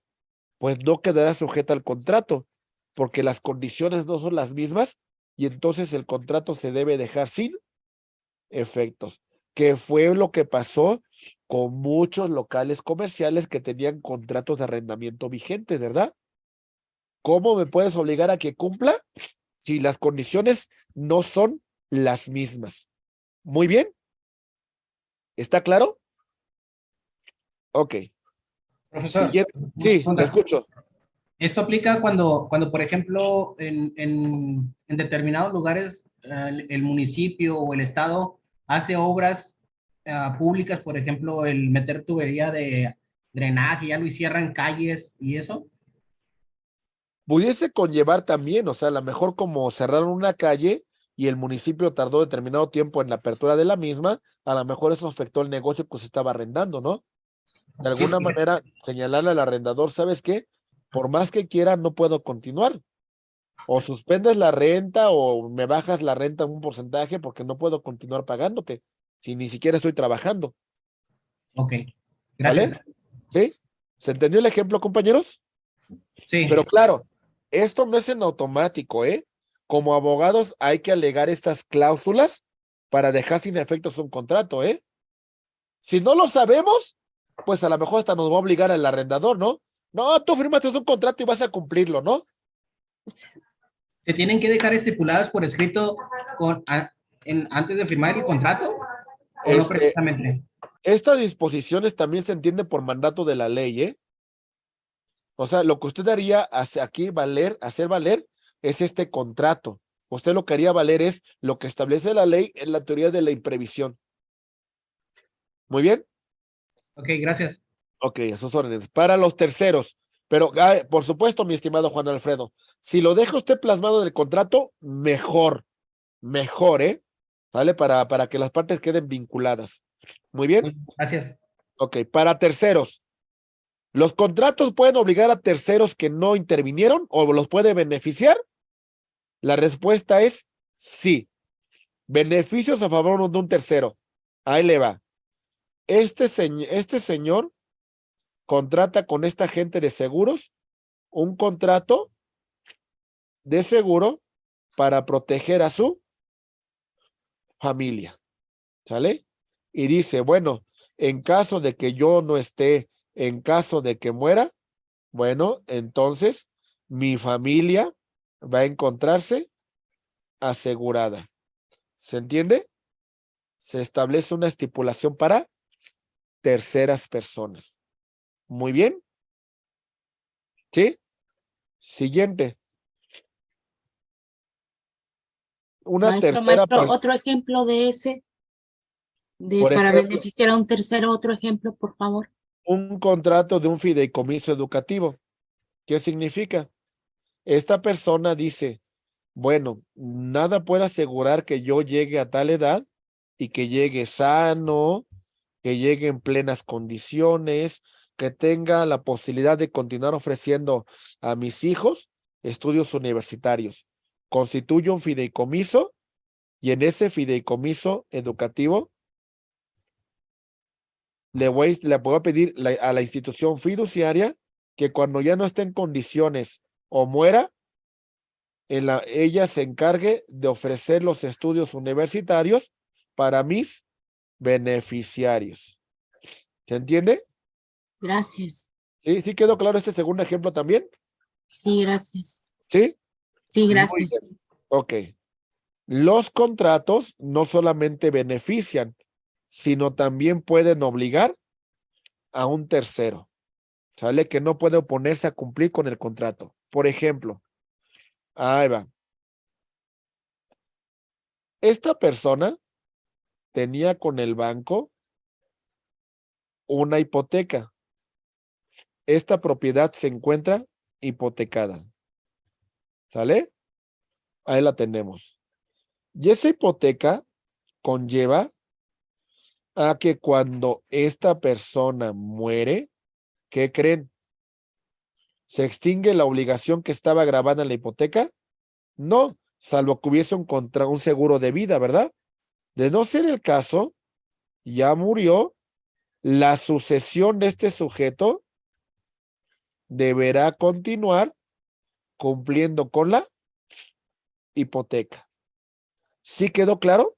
pues no quedará sujeta al contrato, porque las condiciones no son las mismas y entonces el contrato se debe dejar sin efectos, que fue lo que pasó con muchos locales comerciales que tenían contratos de arrendamiento vigentes, ¿verdad? ¿Cómo me puedes obligar a que cumpla si las condiciones no son las mismas? Muy bien. ¿Está claro? Ok. Profesor, Siguiente. Sí, te escucho. esto aplica cuando por ejemplo, en determinados lugares, el municipio o el estado hace obras públicas, por ejemplo, el meter tubería de drenaje y algo y cierran calles y eso. Pudiese conllevar también, o sea, a lo mejor como cerraron una calle, y el municipio tardó determinado tiempo en la apertura de la misma, a lo mejor eso afectó el negocio que se estaba arrendando, ¿no? De alguna manera, señalarle al arrendador, ¿sabes qué? Por más que quiera, no puedo continuar. O suspendes la renta o me bajas la renta en un porcentaje porque no puedo continuar pagándote si ni siquiera estoy trabajando. Ok, ¿Vale? gracias. ¿Sí? ¿Se entendió el ejemplo, compañeros? Sí, Pero claro, esto no es en automático, ¿eh? Como abogados hay que alegar estas cláusulas para dejar sin efectos un contrato, ¿eh? Si no lo sabemos, pues a lo mejor hasta nos va a obligar el arrendador, ¿no? No, tú firmaste un contrato y vas a cumplirlo, ¿no? ¿se tienen que dejar estipuladas por escrito antes de firmar el contrato? ¿O no precisamente? Estas disposiciones también se entienden por mandato de la ley, ¿eh? O sea, lo que usted haría aquí hacer valer es este contrato. Usted lo que haría valer es lo que establece la ley en la teoría de la imprevisión. Muy bien. Ok, gracias. Ok, a sus órdenes. Para los terceros. Pero, por supuesto, mi estimado Juan Alfredo, si lo deja usted plasmado en el contrato, mejor, ¿eh? ¿Vale? Para que las partes queden vinculadas. Muy bien. Gracias. Ok, para terceros. ¿Los contratos pueden obligar a terceros que no intervinieron o los puede beneficiar? La respuesta es sí. Beneficios a favor de un tercero. Ahí le va. Este señor contrata con esta agente de seguros un contrato de seguro para proteger a su familia. ¿Sale? Y dice, bueno, en caso de que yo no esté, en caso de que muera, bueno, entonces mi familia va a encontrarse asegurada. ¿Se entiende? Se establece una estipulación para terceras personas. Muy bien. ¿Sí? Siguiente. Una tercera Maestro, otro ejemplo de ese, Por para ejemplo, beneficiar a un tercero, otro ejemplo, por favor. un contrato de un fideicomiso educativo. ¿Qué significa? Esta persona dice, bueno, nada puede asegurar que yo llegue a tal edad y que llegue sano, que llegue en plenas condiciones, que tenga la posibilidad de continuar ofreciendo a mis hijos estudios universitarios. Constituye un fideicomiso y en ese fideicomiso educativo le voy a pedir a la institución fiduciaria que cuando ya no esté en condiciones o muera, ella se encargue de ofrecer los estudios universitarios para mis beneficiarios. ¿Se entiende? Gracias. ¿Sí? ¿Sí quedó claro este segundo ejemplo también? Sí, gracias. ¿Sí? Sí, Muy gracias. bien. Ok. Los contratos no solamente benefician, sino también pueden obligar a un tercero, ¿sale? Que no puede oponerse a cumplir con el contrato. Por ejemplo, ahí va. Esta persona tenía con el banco una hipoteca. Esta propiedad se encuentra hipotecada. ¿Sale? Ahí la tenemos. Y esa hipoteca conlleva a que cuando esta persona muere, ¿qué creen? ¿Se extingue la obligación que estaba grabada en la hipoteca? No, salvo que hubiese un seguro de vida, ¿verdad? De no ser el caso, ya murió, la sucesión de este sujeto deberá continuar cumpliendo con la hipoteca. ¿Sí quedó claro?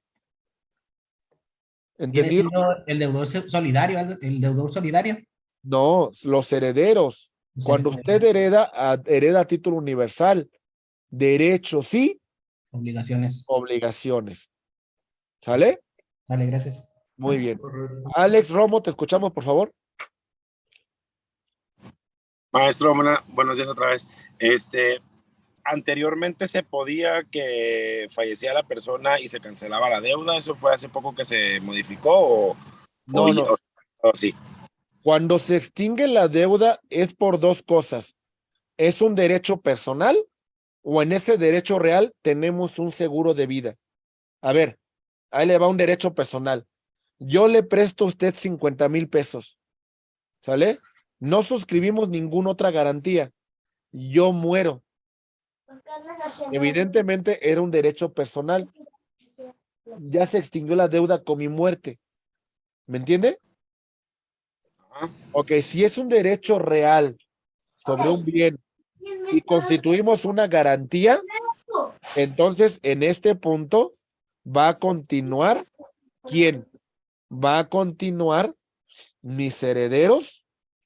¿Viene ¿Entendieron? siendo el deudor solidario, el deudor solidario? No, los herederos. Cuando usted hereda a título universal, derechos y Obligaciones. obligaciones. ¿Sale? Sale, gracias. Muy bien. Alex Romo, te escuchamos, por favor. Maestro, buenos días otra vez. Anteriormente se podía que fallecía la persona y se cancelaba la deuda. ¿Eso fue hace poco que se modificó No. o sí? Cuando se extingue la deuda es por dos cosas. ¿Es un derecho personal o en ese derecho real tenemos un seguro de vida? A ver, ahí le va un derecho personal. Yo le presto a usted 50,000 pesos. ¿Sale? No suscribimos ninguna otra garantía. Yo muero. Evidentemente era un derecho personal. Ya se extinguió la deuda con mi muerte. ¿Me entiende? Ok, si es un derecho real sobre un bien y constituimos una garantía, entonces en este punto va a continuar, ¿quién? Va a continuar mis herederos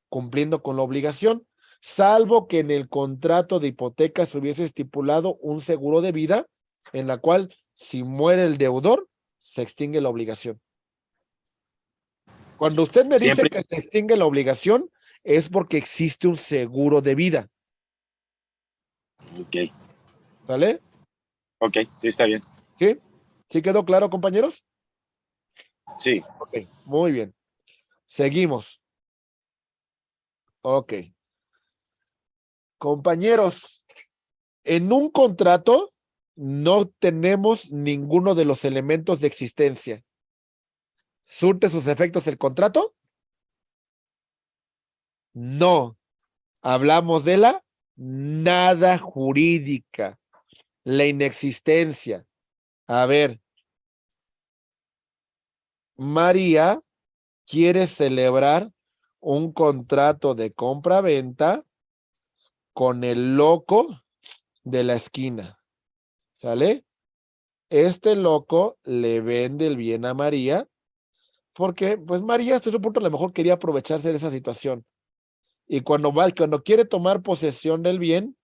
cumpliendo con la obligación, salvo que en el contrato de hipoteca se hubiese estipulado un seguro de vida en la cual si muere el deudor, se extingue la obligación. Cuando usted me dice que se extingue la obligación, es porque existe un seguro de vida. Ok. ¿Sale? Ok, sí, está bien. ¿Sí? ¿Sí quedó claro, compañeros? Sí. Ok, muy bien. Seguimos. Ok. Compañeros, en un contrato no tenemos ninguno de los elementos de existencia. ¿Surte sus efectos el contrato? No. Hablamos de la nada jurídica, la inexistencia. A ver, María quiere celebrar un contrato de compra-venta con el loco de la esquina. ¿Sale? Este loco le vende el bien a María porque, pues, María hasta un punto a lo mejor quería aprovecharse de esa situación. Y cuando quiere tomar posesión del bien,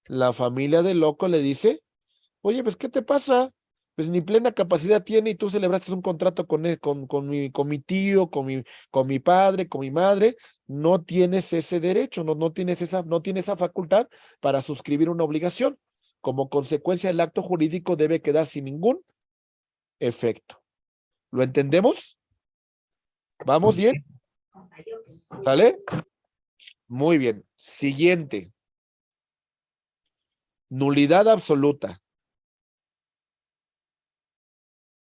la familia del loco le dice, oye, pues, ¿qué te pasa? Pues ni plena capacidad tiene y tú celebraste un contrato con mi tío, con mi padre, con mi madre, no tienes ese derecho, no tienes esa facultad para suscribir una obligación. Como consecuencia, el acto jurídico debe quedar sin ningún efecto. ¿Lo entendemos? ¿Vamos bien? ¿Sale? Muy bien. Siguiente. Nulidad absoluta.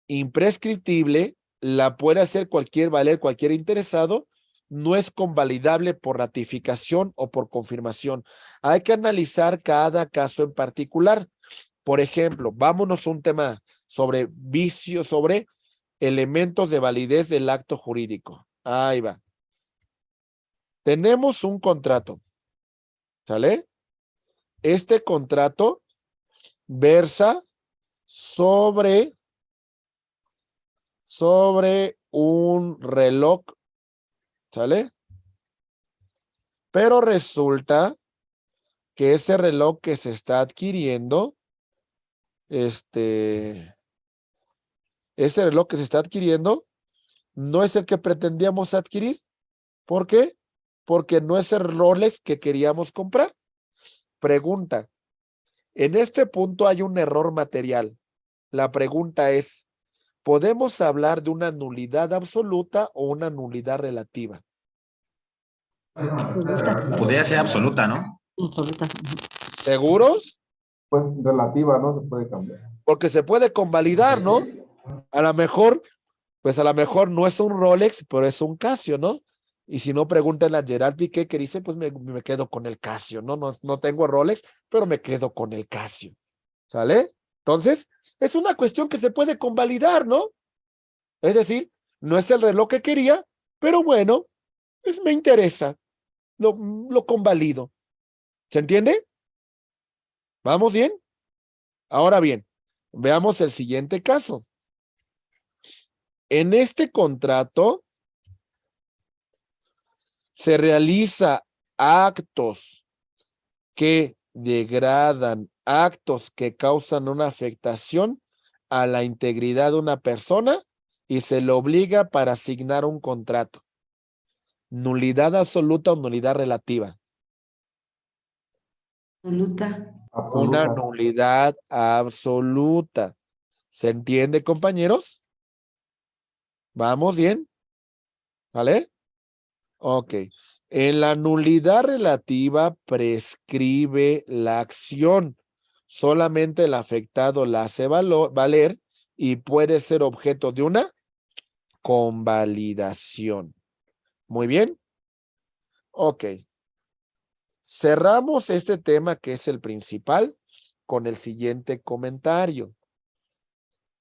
Imprescriptible, la puede hacer cualquier interesado, no es convalidable por ratificación o por confirmación. Hay que analizar cada caso en particular. Por ejemplo, vámonos a un tema sobre vicios, sobre elementos de validez del acto jurídico. Ahí va. Tenemos un contrato, ¿sale? Este contrato versa sobre un reloj, ¿sale? Pero resulta que ese reloj que se está adquiriendo, ese reloj que se está adquiriendo no es el que pretendíamos adquirir. ¿Por qué? Porque no es el Rolex que queríamos comprar. Pregunta, en este punto hay un error material. La pregunta es, ¿podemos hablar de una nulidad absoluta o una nulidad relativa? Podría ser absoluta, ¿no? Absoluta. ¿Seguros? Pues relativa, ¿no? Se puede cambiar. Porque se puede convalidar, ¿no? A lo mejor no es un Rolex, pero es un Casio, ¿no? Y si no, pregúntenle a Gerard Piqué que dice, pues me quedo con el Casio, ¿no? No tengo Rolex, pero me quedo con el Casio. ¿Sale? Entonces, es una cuestión que se puede convalidar, ¿no? Es decir, no es el reloj que quería, pero bueno, pues me interesa. Lo convalido. ¿Se entiende? ¿Vamos bien? Ahora bien, veamos el siguiente caso. En este contrato se realiza actos que degradan, actos que causan una afectación a la integridad de una persona y se le obliga para asignar un contrato. Nulidad absoluta o nulidad relativa. Absoluta. Una nulidad absoluta. ¿Se entiende, compañeros? ¿Vamos bien? ¿Vale? Ok. En la nulidad relativa prescribe la acción. Solamente el afectado la hace valer y puede ser objeto de una convalidación. Muy bien. Ok. Cerramos este tema que es el principal con el siguiente comentario.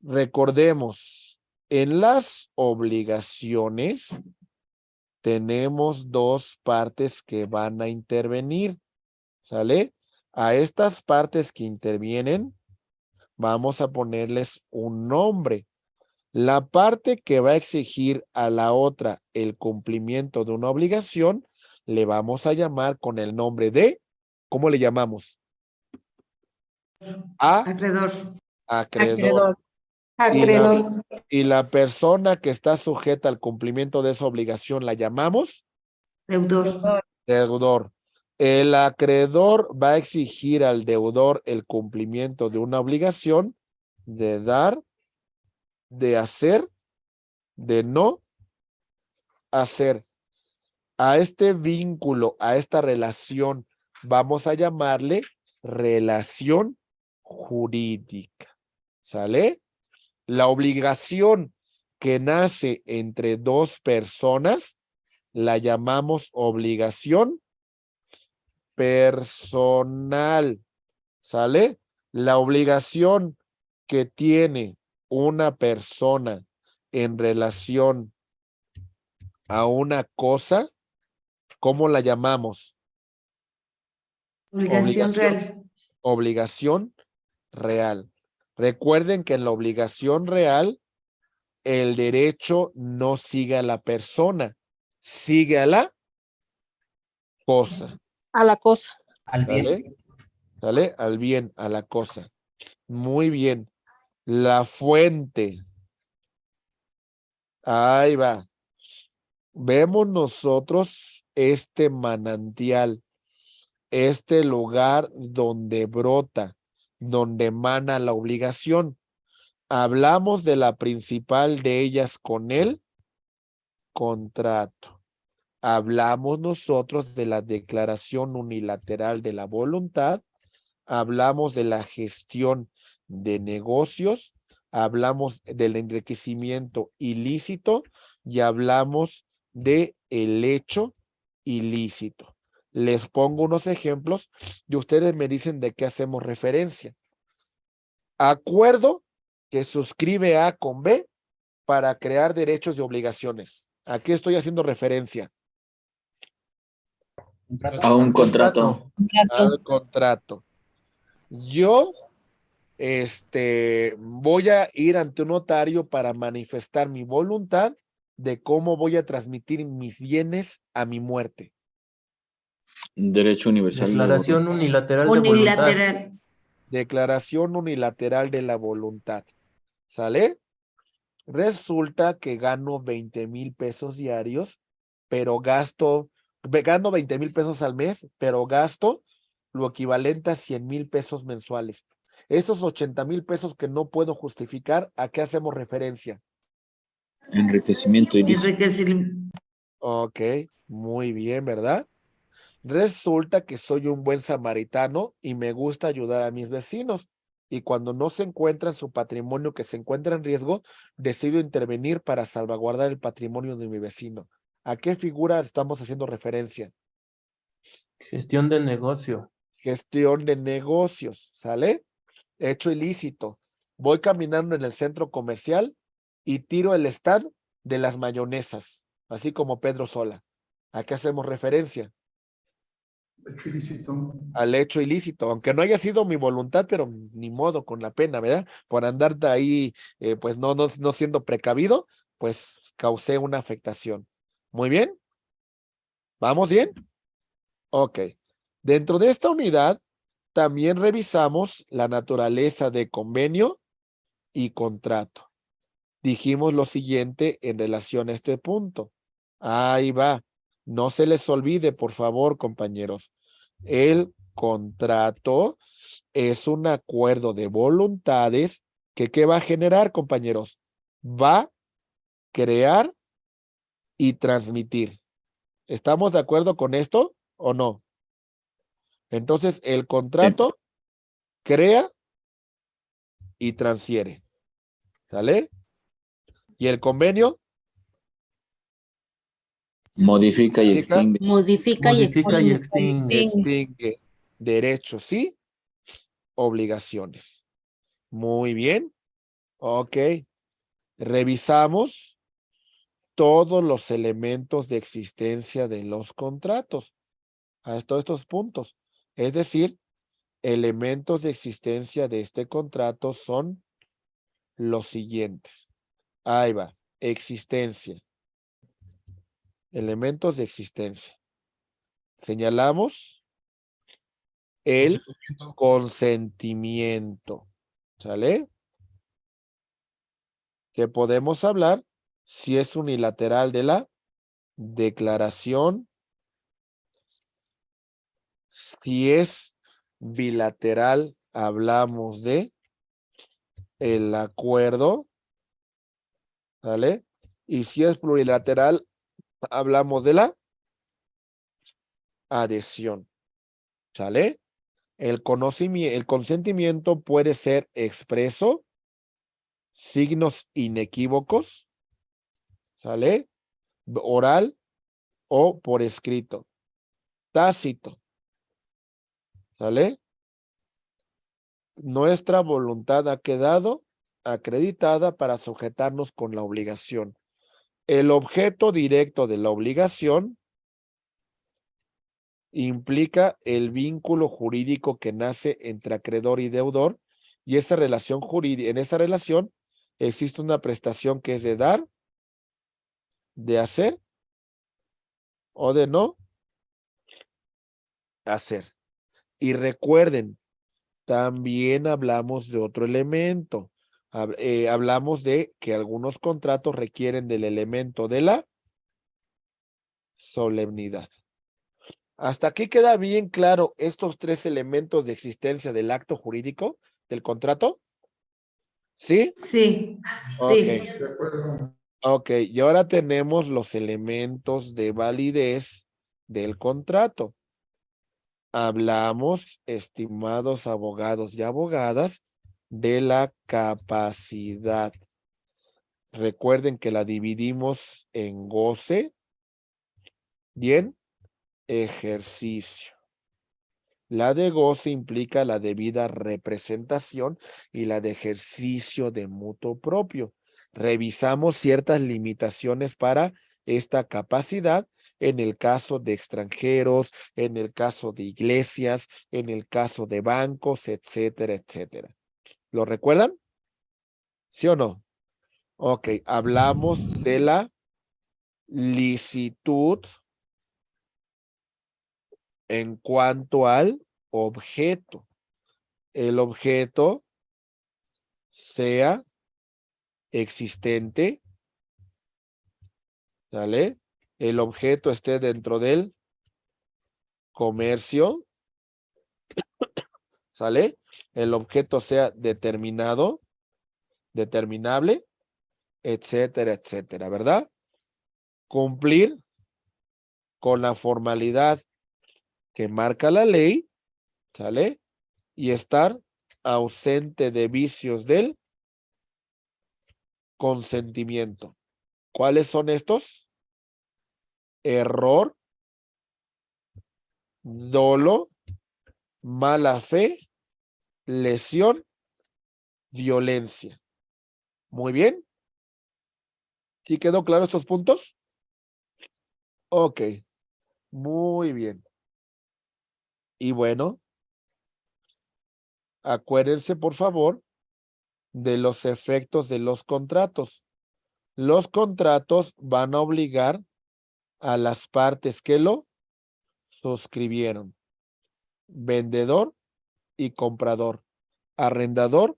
Recordemos, en las obligaciones tenemos dos partes que van a intervenir, ¿sale? A estas partes que intervienen vamos a ponerles un nombre. La parte que va a exigir a la otra el cumplimiento de una obligación le vamos a llamar con el nombre de, ¿cómo le llamamos? Acreedor. Acreedor. Y la persona que está sujeta al cumplimiento de esa obligación la llamamos Deudor. deudor. El acreedor va a exigir al deudor el cumplimiento de una obligación de dar, de hacer, de no hacer. A este vínculo, a esta relación, vamos a llamarle relación jurídica. ¿Sale? La obligación que nace entre dos personas la llamamos obligación personal. ¿Sale? La obligación que tiene una persona en relación a una cosa, ¿cómo la llamamos? Obligación real. Obligación real. Recuerden que en la obligación real, el derecho no sigue a la persona, sigue a la cosa. A la cosa. Al bien. ¿Sale? Al bien, a la cosa. Muy bien. La fuente. Ahí va. Vemos nosotros este manantial, este lugar donde brota, donde emana la obligación. Hablamos de la principal de ellas con el contrato. Hablamos nosotros de la declaración unilateral de la voluntad. Hablamos de la gestión de negocios. Hablamos del enriquecimiento ilícito y hablamos de el hecho ilícito. Les pongo unos ejemplos y ustedes me dicen de qué hacemos referencia. Acuerdo que suscribe A con B para crear derechos y obligaciones. ¿A qué estoy haciendo referencia? A un contrato. Al contrato. Yo voy a ir ante un notario para manifestar mi voluntad de cómo voy a transmitir mis bienes a mi muerte. Derecho universal. Declaración unilateral de voluntad. Unilateral. Declaración unilateral de la voluntad. ¿Sale? Resulta que gano 20,000 pesos diarios, pero gano 20,000 pesos al mes, pero gasto lo equivalente a 100,000 pesos mensuales. Esos 80,000 pesos que no puedo justificar, ¿a qué hacemos referencia? Enriquecimiento ilícito. Enriquecimiento. Ok, muy bien, ¿verdad? Resulta que soy un buen samaritano y me gusta ayudar a mis vecinos. Y cuando no se encuentra su patrimonio, que se encuentra en riesgo, decido intervenir para salvaguardar el patrimonio de mi vecino. ¿A qué figura estamos haciendo referencia? Gestión de negocio. Gestión de negocios, ¿sale? Hecho ilícito. Voy caminando en el centro comercial y tiro el stand de las mayonesas, así como Pedro Sola. ¿A qué hacemos referencia? Hecho ilícito. Al hecho ilícito, aunque no haya sido mi voluntad, pero ni modo, con la pena, ¿verdad? Por andar ahí, pues no siendo precavido, pues causé una afectación. Muy bien. ¿Vamos bien? Ok. Dentro de esta unidad, también revisamos la naturaleza de convenio y contrato. Dijimos lo siguiente en relación a este punto. Ahí va. No se les olvide, por favor, compañeros. El contrato es un acuerdo de voluntades que ¿qué va a generar, compañeros? Va a crear y transmitir. ¿Estamos de acuerdo con esto o no? Entonces, el contrato crea y transfiere. ¿Sale? ¿Y el convenio? Modifica y Modifica. extingue. Modifica y Modifica y extingue. extingue. Extingue derechos y obligaciones. Muy bien. Ok. Revisamos todos los elementos de existencia de los contratos. A todos estos puntos. Es decir, elementos de existencia de este contrato son los siguientes. Ahí va. Existencia. Elementos de existencia. Señalamos el consentimiento. ¿Sale? Que podemos hablar si es unilateral de la declaración, si es bilateral, hablamos de el acuerdo, ¿vale? Y si es plurilateral, hablamos de la adhesión, ¿sale? El consentimiento puede ser expreso, signos inequívocos, ¿sale? Oral o por escrito, tácito, ¿sale? Nuestra voluntad ha quedado acreditada para sujetarnos con la obligación. El objeto directo de la obligación implica el vínculo jurídico que nace entre acreedor y deudor, y esa relación jurídica, en esa relación existe una prestación que es de dar, de hacer o de no hacer. Y recuerden, también hablamos de otro elemento. Hablamos de que algunos contratos requieren del elemento de la solemnidad. ¿Hasta aquí queda bien claro estos tres elementos de existencia del acto jurídico, del contrato? ¿Sí? Sí, Ok. sí. De acuerdo. Ok, y ahora tenemos los elementos de validez del contrato. Hablamos, estimados abogados y abogadas, de la capacidad. Recuerden que la dividimos en goce y en ejercicio. La de goce implica la debida representación y la de ejercicio de mutuo propio. Revisamos ciertas limitaciones para esta capacidad en el caso de extranjeros, en el caso de iglesias, en el caso de bancos, etcétera, etcétera. ¿Lo recuerdan? ¿Sí o no? Ok, hablamos de la licitud en cuanto al objeto. El objeto sea existente, ¿sale? El objeto esté dentro del comercio, ¿sale? El objeto sea determinado, determinable, etcétera, etcétera, ¿verdad? Cumplir con la formalidad que marca la ley, ¿sale? Y estar ausente de vicios del consentimiento. ¿Cuáles son estos? Error, dolo, mala fe, lesión, violencia. Muy bien. ¿Sí quedó claro estos puntos? Ok. Muy bien. Y bueno, acuérdense, por favor, de los efectos de los contratos. Los contratos van a obligar a las partes que lo suscribieron. Vendedor y comprador. Arrendador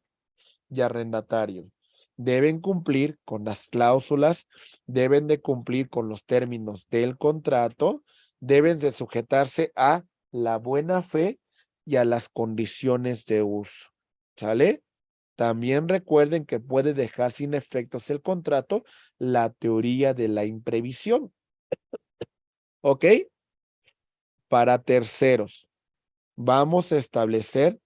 y arrendatario. Deben cumplir con las cláusulas, deben de cumplir con los términos del contrato, deben de sujetarse a la buena fe y a las condiciones de uso. ¿Sale? También recuerden que puede dejar sin efectos el contrato la teoría de la imprevisión. ¿Ok? Para terceros, vamos a establecer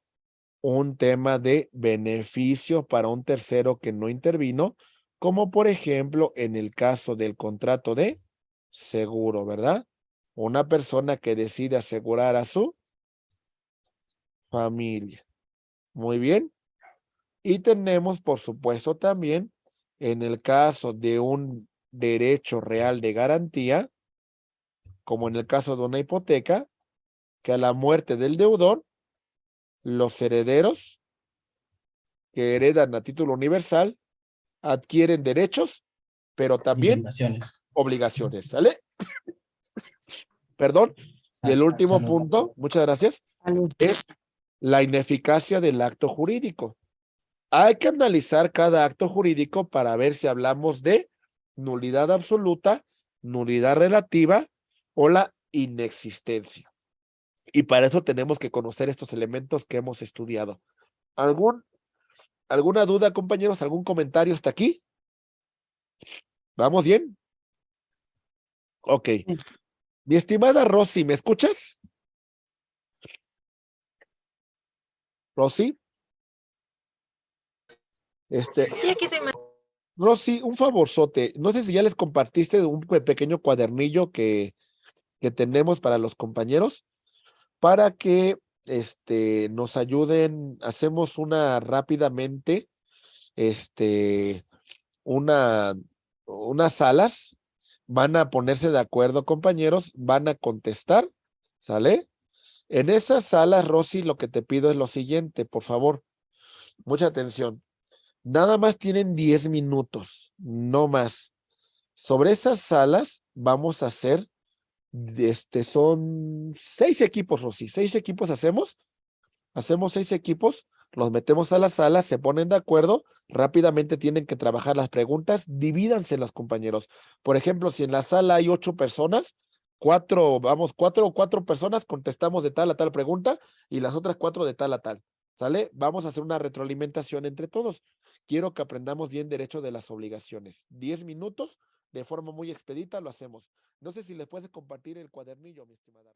un tema de beneficio para un tercero que no intervino, como por ejemplo en el caso del contrato de seguro, ¿verdad? Una persona que decide asegurar a su familia. Muy bien. Y tenemos, por supuesto, también en el caso de un derecho real de garantía, como en el caso de una hipoteca, que a la muerte del deudor, los herederos que heredan a título universal adquieren derechos, pero también obligaciones, ¿sale? Perdón. Y el último punto, muchas gracias, es la ineficacia del acto jurídico. Hay que analizar cada acto jurídico para ver si hablamos de nulidad absoluta, nulidad relativa o la inexistencia. Y para eso tenemos que conocer estos elementos que hemos estudiado. ¿Alguna duda, compañeros? ¿Algún comentario hasta aquí? ¿Vamos bien? Ok. Mi estimada Rosy, ¿me escuchas? Rosy. Sí, aquí estoy. Rosy, un favorzote. No sé si ya les compartiste un pequeño cuadernillo que tenemos para los compañeros, para que nos ayuden. Hacemos una rápidamente, unas salas. Van a ponerse de acuerdo, compañeros, van a contestar, ¿sale? En esas salas, Rosy, lo que te pido es lo siguiente, por favor, mucha atención. Nada más tienen 10 minutos, no más. Sobre esas salas vamos a hacer, son 6 equipos, Rosy, 6 equipos hacemos 6 equipos, los metemos a la sala, se ponen de acuerdo, rápidamente tienen que trabajar las preguntas, divídanse los compañeros. Por ejemplo, si en la sala hay 8 personas, 4 personas contestamos de tal a tal pregunta y las otras 4 de tal a tal. ¿Sale? Vamos a hacer una retroalimentación entre todos. Quiero que aprendamos bien derecho de las obligaciones. 10 minutos, de forma muy expedita, lo hacemos. No sé si les puedes compartir el cuadernillo, mi estimada.